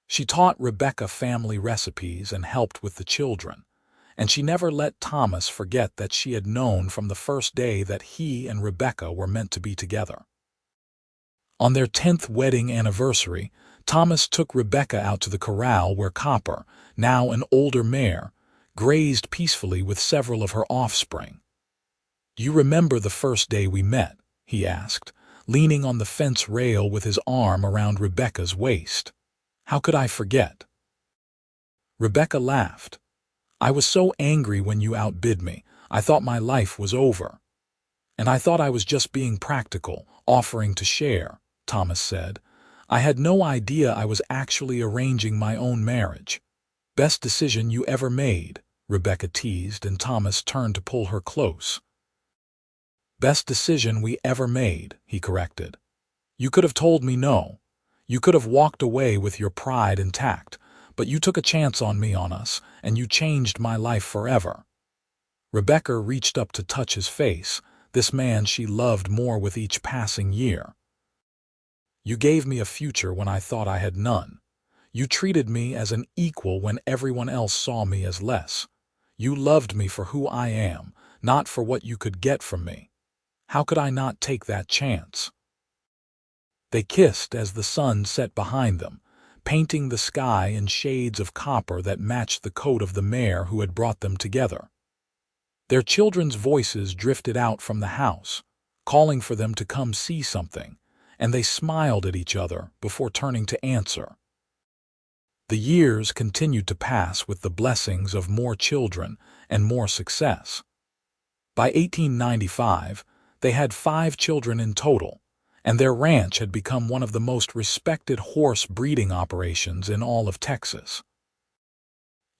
She taught Rebecca family recipes and helped with the children, and she never let Thomas forget that she had known from the first day that he and Rebecca were meant to be together. On their 10th wedding anniversary, Thomas took Rebecca out to the corral where Copper, now an older mare, grazed peacefully with several of her offspring. "Do you remember the first day we met?" he asked, leaning on the fence rail with his arm around Rebecca's waist. "How could I forget?" Rebecca laughed. "I was so angry when you outbid me. I thought my life was over. And I thought I was just being practical, offering to share," Thomas said. "I had no idea I was actually arranging my own marriage." "Best decision you ever made," Rebecca teased, and Thomas turned to pull her close. "Best decision we ever made," he corrected. "You could have told me no. You could have walked away with your pride intact, but you took a chance on us, and you changed my life forever." Rebecca reached up to touch his face, this man she loved more with each passing year. "You gave me a future when I thought I had none. You treated me as an equal when everyone else saw me as less. You loved me for who I am, not for what you could get from me. How could I not take that chance?" They kissed as the sun set behind them, painting the sky in shades of copper that matched the coat of the mare who had brought them together. Their children's voices drifted out from the house, calling for them to come see something, and they smiled at each other before turning to answer. The years continued to pass with the blessings of more children and more success. By 1895, they had 5 children in total, and their ranch had become one of the most respected horse breeding operations in all of Texas.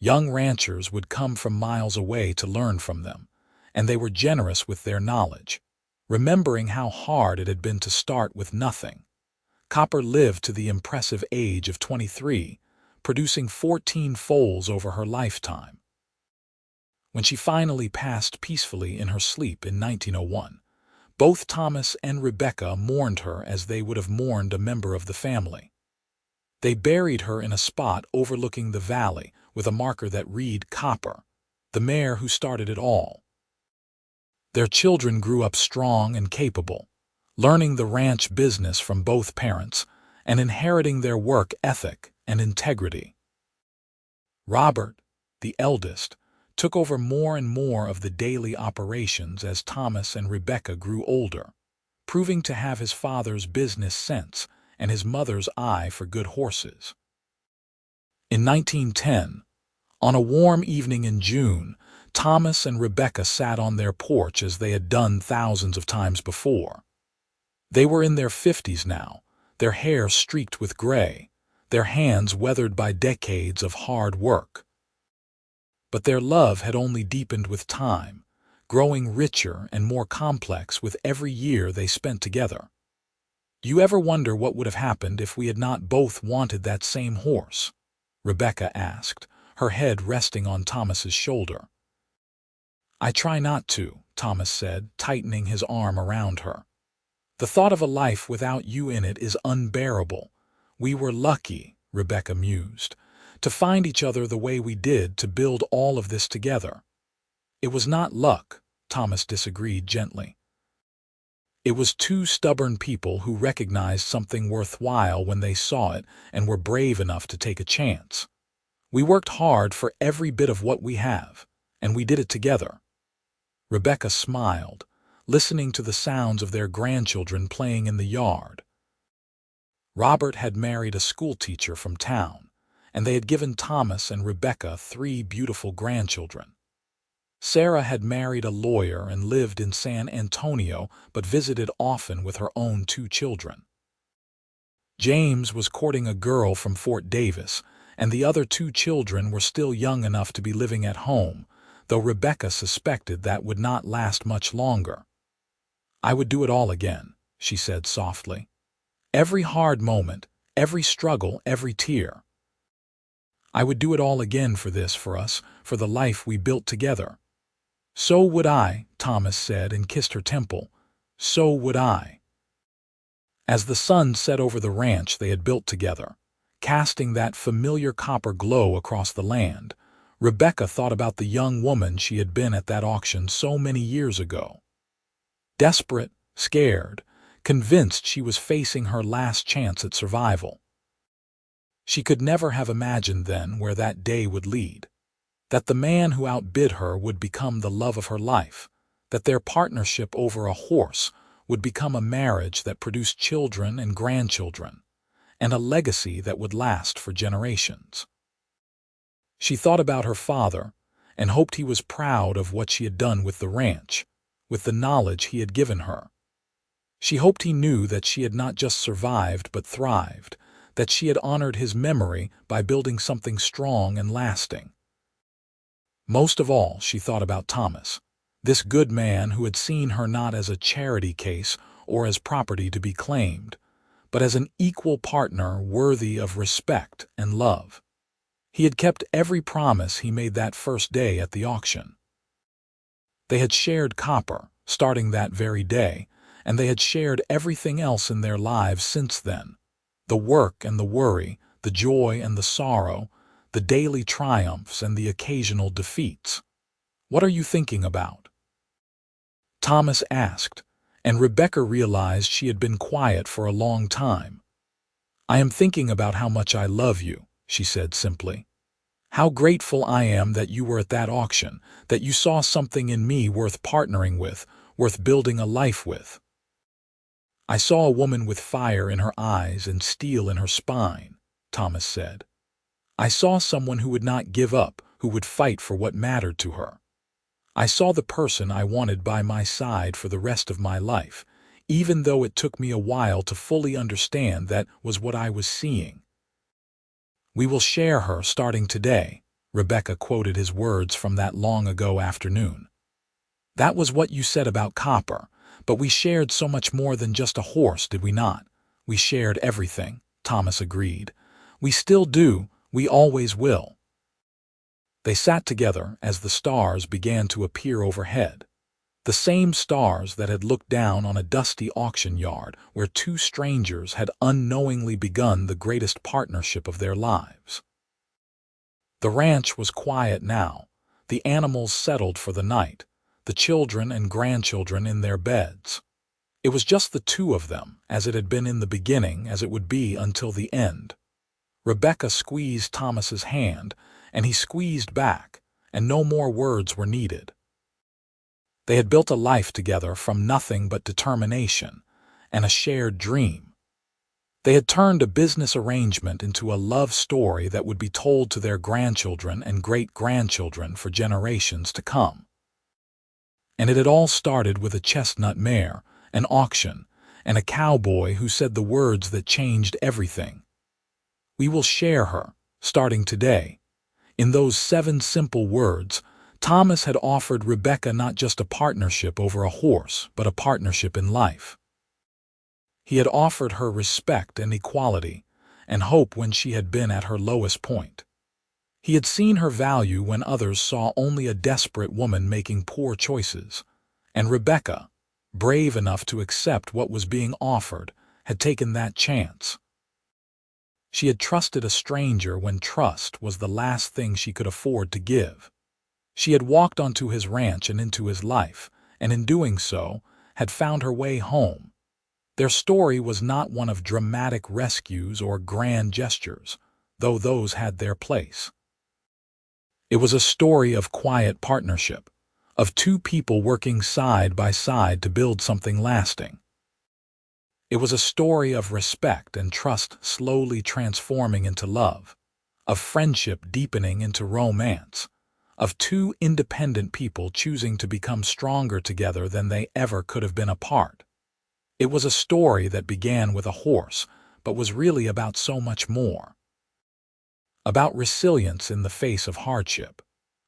Young ranchers would come from miles away to learn from them, and they were generous with their knowledge, remembering how hard it had been to start with nothing. Copper lived to the impressive age of 23, producing 14 foals over her lifetime. When she finally passed peacefully in her sleep in 1901, both Thomas and Rebecca mourned her as they would have mourned a member of the family. They buried her in a spot overlooking the valley with a marker that read Copper, the mare who started it all. Their children grew up strong and capable, learning the ranch business from both parents and inheriting their work ethic and integrity. Robert, the eldest, took over more and more of the daily operations as Thomas and Rebecca grew older, proving to have his father's business sense and his mother's eye for good horses. In 1910, on a warm evening in June, Thomas and Rebecca sat on their porch as they had done thousands of times before. They were in their 50s now, their hair streaked with gray, their hands weathered by decades of hard work. But their love had only deepened with time, growing richer and more complex with every year they spent together. "Do you ever wonder what would have happened if we had not both wanted that same horse?" Rebecca asked, her head resting on Thomas's shoulder. "I try not to," Thomas said, tightening his arm around her. "The thought of a life without you in it is unbearable. We were lucky," Rebecca mused, "to find each other the way we did to build all of this together." "It was not luck," Thomas disagreed gently. "It was 2 stubborn people who recognized something worthwhile when they saw it and were brave enough to take a chance. We worked hard for every bit of what we have, and we did it together." Rebecca smiled, listening to the sounds of their grandchildren playing in the yard. Robert had married a schoolteacher from town, and they had given Thomas and Rebecca 3 beautiful grandchildren. Sarah had married a lawyer and lived in San Antonio but visited often with her own 2 children. James was courting a girl from Fort Davis, and the other 2 children were still young enough to be living at home, though Rebecca suspected that would not last much longer. "I would do it all again," she said softly. "Every hard moment, every struggle, every tear. I would do it all again for us, for the life we built together." "So would I," Thomas said and kissed her temple. "So would I." As the sun set over the ranch they had built together, casting that familiar copper glow across the land, Rebecca thought about the young woman she had been at that auction so many years ago. Desperate, scared, convinced she was facing her last chance at survival. She could never have imagined then where that day would lead. That the man who outbid her would become the love of her life, that their partnership over a horse would become a marriage that produced children and grandchildren, and a legacy that would last for generations. She thought about her father and hoped he was proud of what she had done with the ranch, with the knowledge he had given her. She hoped he knew that she had not just survived but thrived, that she had honored his memory by building something strong and lasting. Most of all, she thought about Thomas, this good man who had seen her not as a charity case or as property to be claimed, but as an equal partner worthy of respect and love. He had kept every promise he made that first day at the auction. They had shared copper, starting that very day, and they had shared everything else in their lives since then. The work and the worry, the joy and the sorrow, the daily triumphs and the occasional defeats. "What are you thinking about?" Thomas asked, and Rebecca realized she had been quiet for a long time. "I am thinking about how much I love you," she said simply. "How grateful I am that you were at that auction, that you saw something in me worth partnering with, worth building a life with." "I saw a woman with fire in her eyes and steel in her spine," Thomas said. "I saw someone who would not give up, who would fight for what mattered to her. I saw the person I wanted by my side for the rest of my life, even though it took me a while to fully understand that was what I was seeing." "We will share her starting today," Rebecca quoted his words from that long-ago afternoon. "That was what you said about copper, but we shared so much more than just a horse, did we not?" "We shared everything," Thomas agreed. "We still do, we always will." They sat together as the stars began to appear overhead, the same stars that had looked down on a dusty auction yard where two strangers had unknowingly begun the greatest partnership of their lives. The ranch was quiet now, the animals settled for the night, the children and grandchildren in their beds. It was just the two of them, as it had been in the beginning, as it would be until the end. Rebecca squeezed Thomas's hand, and he squeezed back, and no more words were needed. They had built a life together from nothing but determination and a shared dream. They had turned a business arrangement into a love story that would be told to their grandchildren and great-grandchildren for generations to come. And it had all started with a chestnut mare, an auction, and a cowboy who said the words that changed everything. "We will share her, starting today." In those 7 simple words, Thomas had offered Rebecca not just a partnership over a horse, but a partnership in life. He had offered her respect and equality, and hope when she had been at her lowest point. He had seen her value when others saw only a desperate woman making poor choices, and Rebecca, brave enough to accept what was being offered, had taken that chance. She had trusted a stranger when trust was the last thing she could afford to give. She had walked onto his ranch and into his life, and in doing so, had found her way home. Their story was not one of dramatic rescues or grand gestures, though those had their place. It was a story of quiet partnership, of two people working side by side to build something lasting. It was a story of respect and trust slowly transforming into love, of friendship deepening into romance, of two independent people choosing to become stronger together than they ever could have been apart. It was a story that began with a horse, but was really about so much more. About resilience in the face of hardship,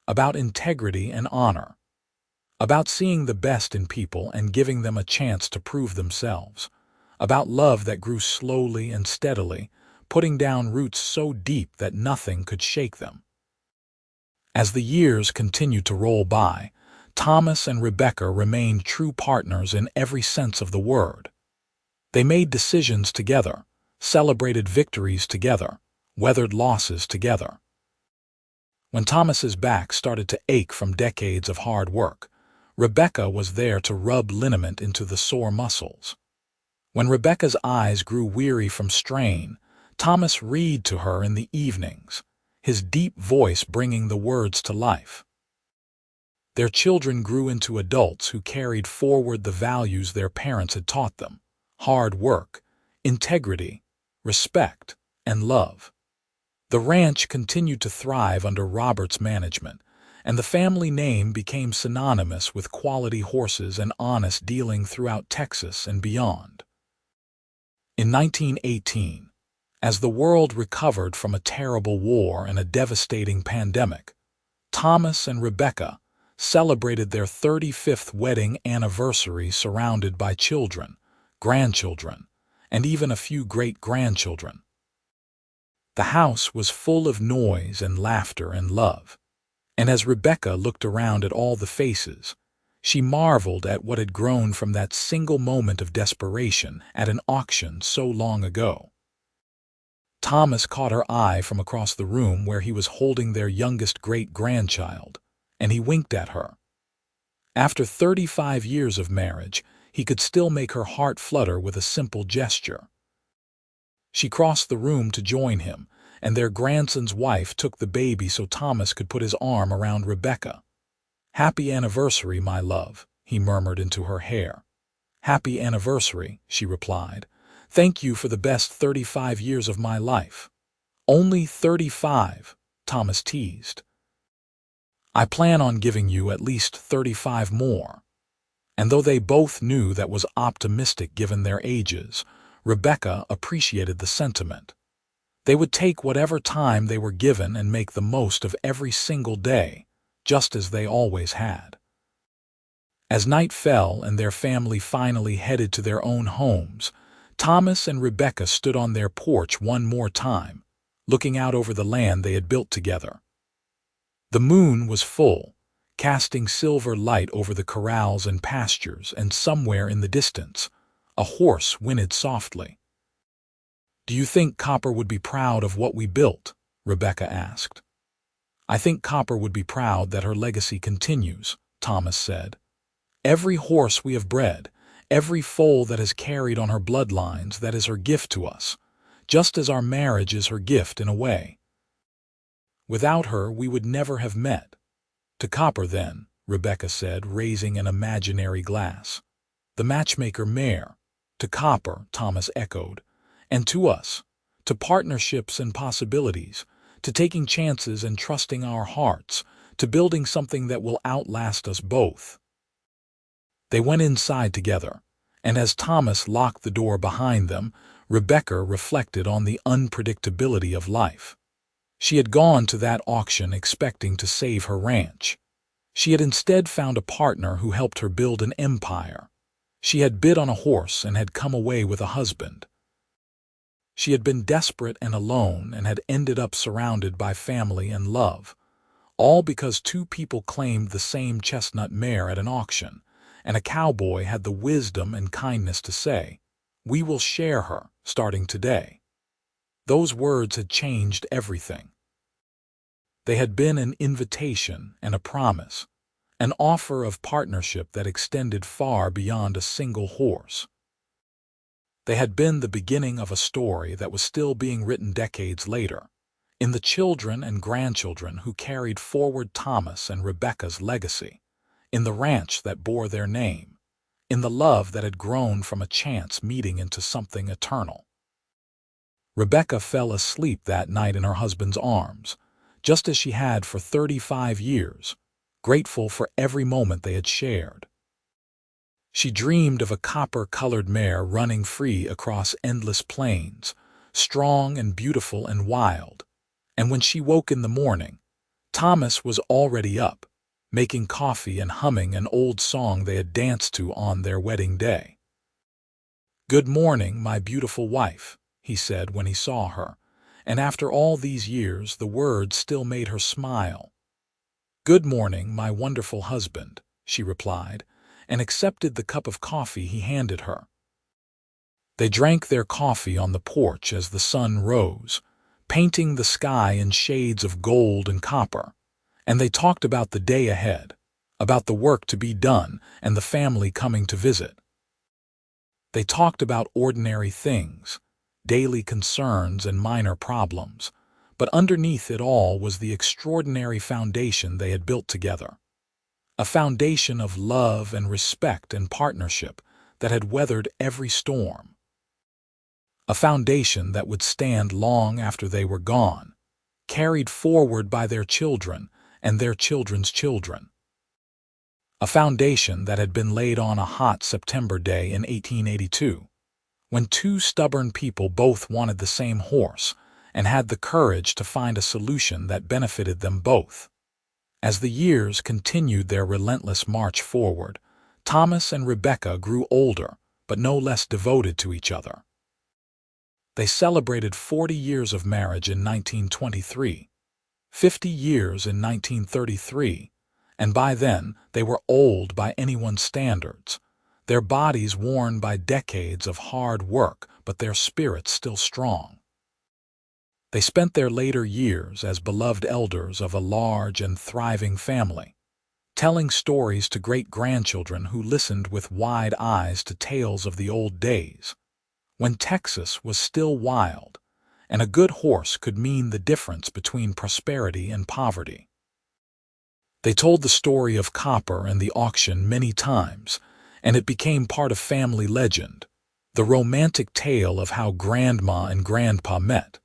about integrity and honor, about seeing the best in people and giving them a chance to prove themselves, about love that grew slowly and steadily, putting down roots so deep that nothing could shake them. As the years continued to roll by, Thomas and Rebecca remained true partners in every sense of the word. They made decisions together, celebrated victories together, weathered losses together. When Thomas's back started to ache from decades of hard work, Rebecca was there to rub liniment into the sore muscles. When Rebecca's eyes grew weary from strain, Thomas read to her in the evenings, his deep voice bringing the words to life. Their children grew into adults who carried forward the values their parents had taught them: hard work, integrity, respect, and love. The ranch continued to thrive under Robert's management, and the family name became synonymous with quality horses and honest dealing throughout Texas and beyond. In 1918, as the world recovered from a terrible war and a devastating pandemic, Thomas and Rebecca celebrated their 35th wedding anniversary surrounded by children, grandchildren, and even a few great-grandchildren. The house was full of noise and laughter and love, and as Rebecca looked around at all the faces, she marveled at what had grown from that single moment of desperation at an auction so long ago. Thomas caught her eye from across the room where he was holding their youngest great-grandchild, and he winked at her. After 35 years of marriage, he could still make her heart flutter with a simple gesture. She crossed the room to join him, and their grandson's wife took the baby so Thomas could put his arm around Rebecca. "Happy anniversary, my love," he murmured into her hair. "Happy anniversary," she replied. "Thank you for the best 35 years of my life." "Only 35," Thomas teased. "I plan on giving you at least 35 more." And though they both knew that was optimistic given their ages, Rebecca appreciated the sentiment. They would take whatever time they were given and make the most of every single day, just as they always had. As night fell and their family finally headed to their own homes, Thomas and Rebecca stood on their porch one more time, looking out over the land they had built together. The moon was full, casting silver light over the corrals and pastures, and somewhere in the distance, a horse whinnied softly. "Do you think Copper would be proud of what we built?" Rebecca asked. "I think Copper would be proud that her legacy continues," Thomas said. "Every horse we have bred, every foal that has carried on her bloodlines, that is her gift to us, just as our marriage is her gift in a way. Without her, we would never have met." "To Copper, then," Rebecca said, raising an imaginary glass. "The matchmaker mare." "To Copper," Thomas echoed. "And to us, to partnerships and possibilities, to taking chances and trusting our hearts, to building something that will outlast us both." They went inside together, and as Thomas locked the door behind them, Rebecca reflected on the unpredictability of life. She had gone to that auction expecting to save her ranch. She had instead found a partner who helped her build an empire. She had bid on a horse and had come away with a husband. She had been desperate and alone and had ended up surrounded by family and love, all because two people claimed the same chestnut mare at an auction, and a cowboy had the wisdom and kindness to say, "We will share her, starting today." Those words had changed everything. They had been an invitation and a promise, an offer of partnership that extended far beyond a single horse. They had been the beginning of a story that was still being written decades later, in the children and grandchildren who carried forward Thomas and Rebecca's legacy, in the ranch that bore their name, in the love that had grown from a chance meeting into something eternal. Rebecca fell asleep that night in her husband's arms, just as she had for 35 years, grateful for every moment they had shared. She dreamed of a copper-colored mare running free across endless plains, strong and beautiful and wild, and when she woke in the morning, Thomas was already up, making coffee and humming an old song they had danced to on their wedding day. "Good morning, my beautiful wife," he said when he saw her, and after all these years the words still made her smile. "Good morning, my wonderful husband," she replied, and accepted the cup of coffee he handed her. They drank their coffee on the porch as the sun rose, painting the sky in shades of gold and copper, and they talked about the day ahead, about the work to be done and the family coming to visit. They talked about ordinary things, daily concerns and minor problems, but underneath it all was the extraordinary foundation they had built together. A foundation of love and respect and partnership that had weathered every storm. A foundation that would stand long after they were gone, carried forward by their children and their children's children. A foundation that had been laid on a hot September day in 1882, when two stubborn people both wanted the same horse and had the courage to find a solution that benefited them both. As the years continued their relentless march forward, Thomas and Rebecca grew older, but no less devoted to each other. They celebrated 40 years of marriage in 1923, 50 years in 1933, and by then they were old by anyone's standards, their bodies worn by decades of hard work, but their spirits still strong. They spent their later years as beloved elders of a large and thriving family, telling stories to great-grandchildren who listened with wide eyes to tales of the old days, when Texas was still wild, and a good horse could mean the difference between prosperity and poverty. They told the story of Copper and the auction many times, and it became part of family legend, the romantic tale of how Grandma and Grandpa met.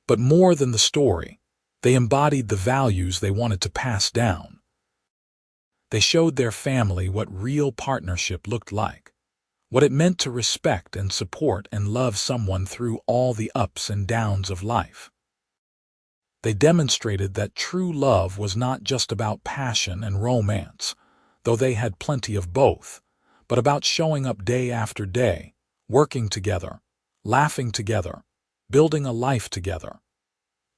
But more than the story, they embodied the values they wanted to pass down. They showed their family what real partnership looked like, what it meant to respect and support and love someone through all the ups and downs of life. They demonstrated that true love was not just about passion and romance, though they had plenty of both, but about showing up day after day, working together, laughing together, building a life together.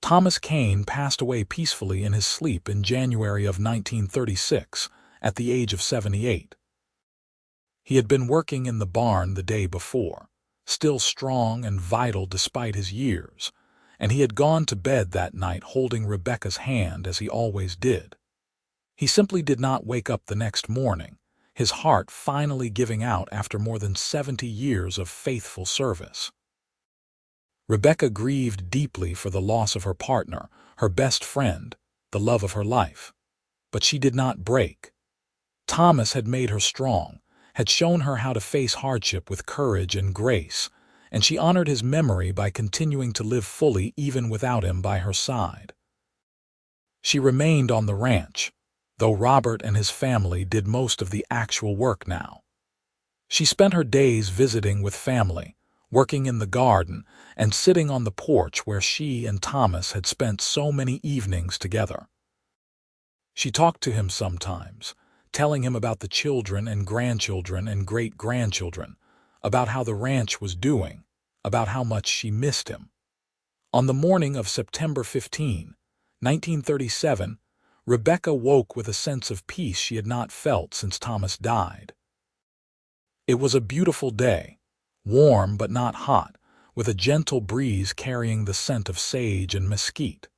Thomas Kane passed away peacefully in his sleep in January of 1936, at the age of 78. He had been working in the barn the day before, still strong and vital despite his years, and he had gone to bed that night holding Rebecca's hand as he always did. He simply did not wake up the next morning, his heart finally giving out after more than 70 years of faithful service. Rebecca grieved deeply for the loss of her partner, her best friend, the love of her life. But she did not break. Thomas had made her strong, had shown her how to face hardship with courage and grace, and she honored his memory by continuing to live fully even without him by her side. She remained on the ranch, though Robert and his family did most of the actual work now. She spent her days visiting with family, working in the garden, and sitting on the porch where she and Thomas had spent so many evenings together. She talked to him sometimes, telling him about the children and grandchildren and great-grandchildren, about how the ranch was doing, about how much she missed him. On the morning of September 15, 1937, Rebecca woke with a sense of peace she had not felt since Thomas died. It was a beautiful day, warm but not hot, with a gentle breeze carrying the scent of sage and mesquite.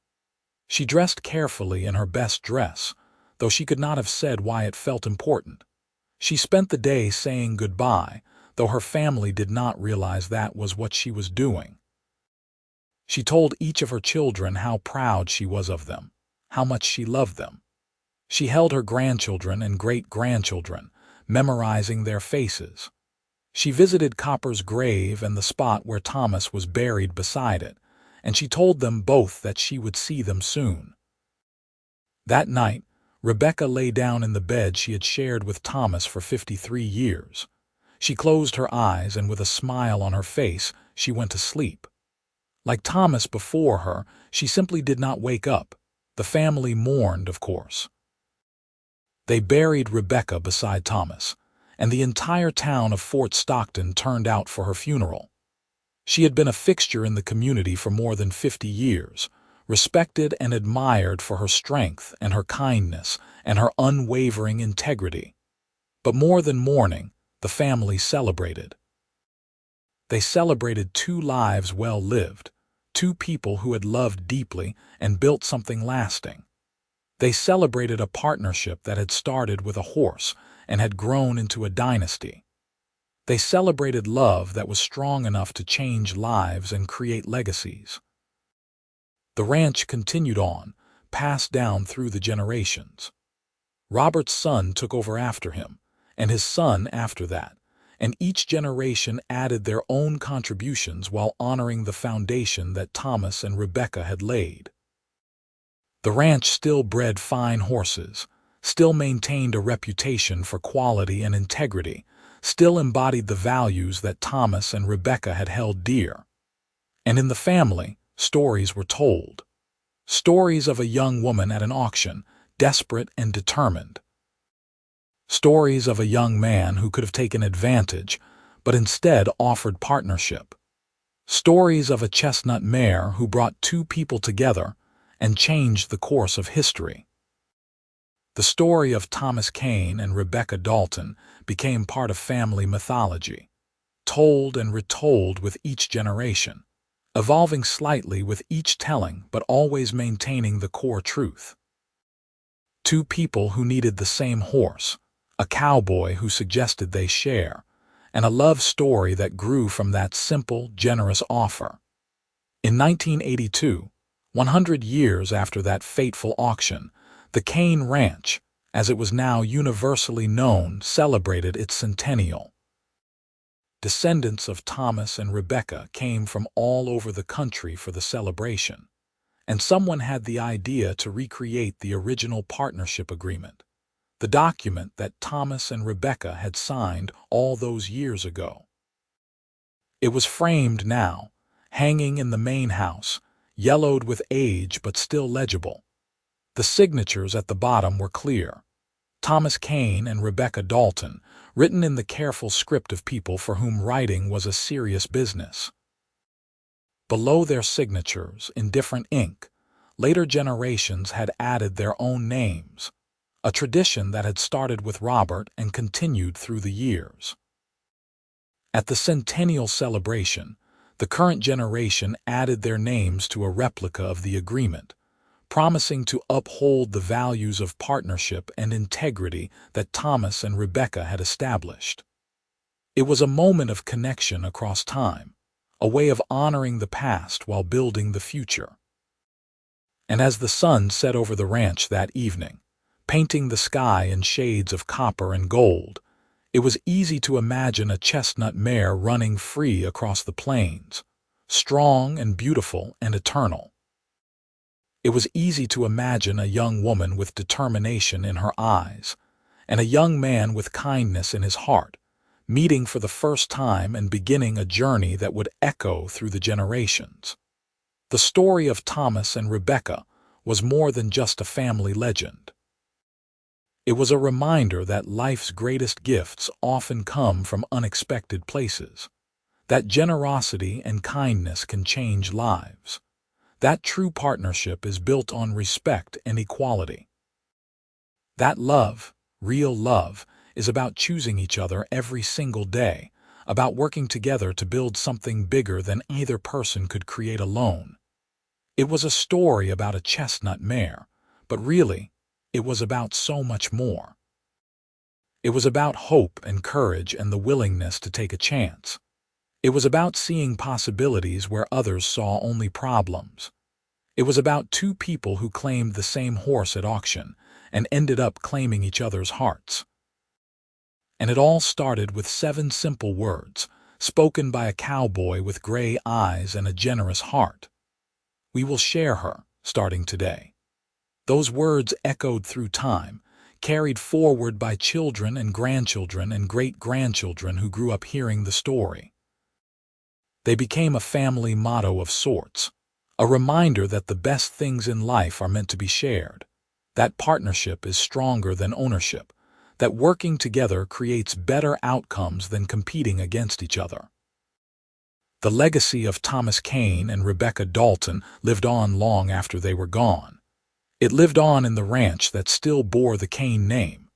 She dressed carefully in her best dress, though she could not have said why it felt important. She spent the day saying goodbye, though her family did not realize that was what she was doing. She told each of her children how proud she was of them, how much she loved them. She held her grandchildren and great-grandchildren, memorizing their faces. She visited Copper's grave and the spot where Thomas was buried beside it, and she told them both that she would see them soon. That night, Rebecca lay down in the bed she had shared with Thomas for 53 years. She closed her eyes, and with a smile on her face, she went to sleep. Like Thomas before her, she simply did not wake up. The family mourned, of course. They buried Rebecca beside Thomas, and the entire town of Fort Stockton turned out for her funeral. She had been a fixture in the community for more than 50 years, respected and admired for her strength and her kindness and her unwavering integrity. But more than mourning, the family celebrated. They celebrated 2 lives well lived, 2 people who had loved deeply and built something lasting. They celebrated a partnership that had started with a horse and had grown into a dynasty. They celebrated love that was strong enough to change lives and create legacies. The ranch continued on, passed down through the generations. Robert's son took over after him, and his son after that, and each generation added their own contributions while honoring the foundation that Thomas and Rebecca had laid. The ranch still bred fine horses, still maintained a reputation for quality and integrity, still embodied the values that Thomas and Rebecca had held dear. And in the family, stories were told. Stories of a young woman at an auction, desperate and determined. Stories of a young man who could have taken advantage, but instead offered partnership. Stories of a chestnut mare who brought 2 people together and changed the course of history. The story of Thomas Kane and Rebecca Dalton became part of family mythology, told and retold with each generation, evolving slightly with each telling but always maintaining the core truth. 2 people who needed the same horse, a cowboy who suggested they share, and a love story that grew from that simple, generous offer. In 1982, 100 years after that fateful auction, the Kane Ranch, as it was now universally known, celebrated its centennial. Descendants of Thomas and Rebecca came from all over the country for the celebration, and someone had the idea to recreate the original partnership agreement, the document that Thomas and Rebecca had signed all those years ago. It was framed now, hanging in the main house, yellowed with age but still legible. The signatures at the bottom were clear. Thomas Kane and Rebecca Dalton, written in the careful script of people for whom writing was a serious business. Below their signatures, in different ink, later generations had added their own names, a tradition that had started with Robert and continued through the years. At the centennial celebration, the current generation added their names to a replica of the agreement, promising to uphold the values of partnership and integrity that Thomas and Rebecca had established. It was a moment of connection across time, a way of honoring the past while building the future. And as the sun set over the ranch that evening, painting the sky in shades of copper and gold, it was easy to imagine a chestnut mare running free across the plains, strong and beautiful and eternal. It was easy to imagine a young woman with determination in her eyes, and a young man with kindness in his heart, meeting for the first time and beginning a journey that would echo through the generations. The story of Thomas and Rebecca was more than just a family legend. It was a reminder that life's greatest gifts often come from unexpected places, that generosity and kindness can change lives, that true partnership is built on respect and equality. That love, real love, is about choosing each other every single day, about working together to build something bigger than either person could create alone. It was a story about a chestnut mare, but really, it was about so much more. It was about hope and courage and the willingness to take a chance. It was about seeing possibilities where others saw only problems. It was about 2 people who claimed the same horse at auction and ended up claiming each other's hearts. And it all started with 7 simple words, spoken by a cowboy with gray eyes and a generous heart. We will share her, starting today. Those words echoed through time, carried forward by children and grandchildren and great-grandchildren who grew up hearing the story. They became a family motto of sorts, a reminder that the best things in life are meant to be shared, that partnership is stronger than ownership, that working together creates better outcomes than competing against each other. The legacy of Thomas Kane and Rebecca Dalton lived on long after they were gone. It lived on in the ranch that still bore the Kane name.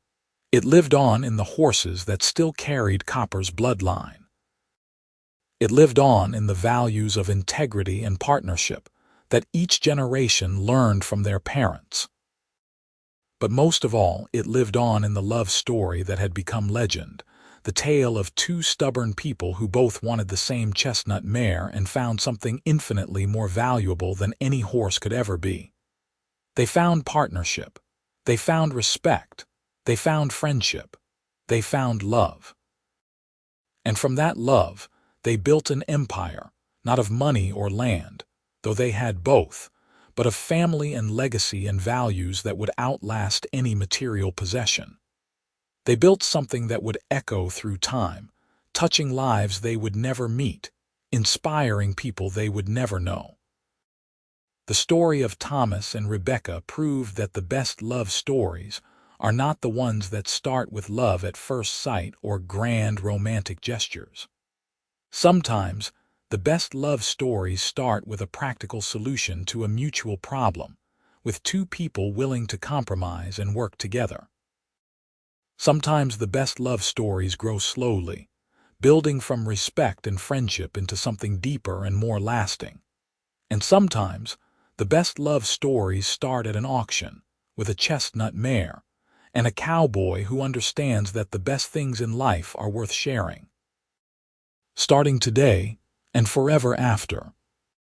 It lived on in the horses that still carried Copper's bloodline. It lived on in the values of integrity and partnership that each generation learned from their parents. But most of all, it lived on in the love story that had become legend, the tale of two stubborn people who both wanted the same chestnut mare and found something infinitely more valuable than any horse could ever be. They found partnership. They found respect. They found friendship. They found love. And from that love, they built an empire, not of money or land, though they had both, but of family and legacy and values that would outlast any material possession. They built something that would echo through time, touching lives they would never meet, inspiring people they would never know. The story of Thomas and Rebecca proved that the best love stories are not the ones that start with love at first sight or grand romantic gestures. Sometimes, the best love stories start with a practical solution to a mutual problem, with two people willing to compromise and work together. Sometimes the best love stories grow slowly, building from respect and friendship into something deeper and more lasting. And sometimes, the best love stories start at an auction, with a chestnut mare, and a cowboy who understands that the best things in life are worth sharing. Starting today, and forever after,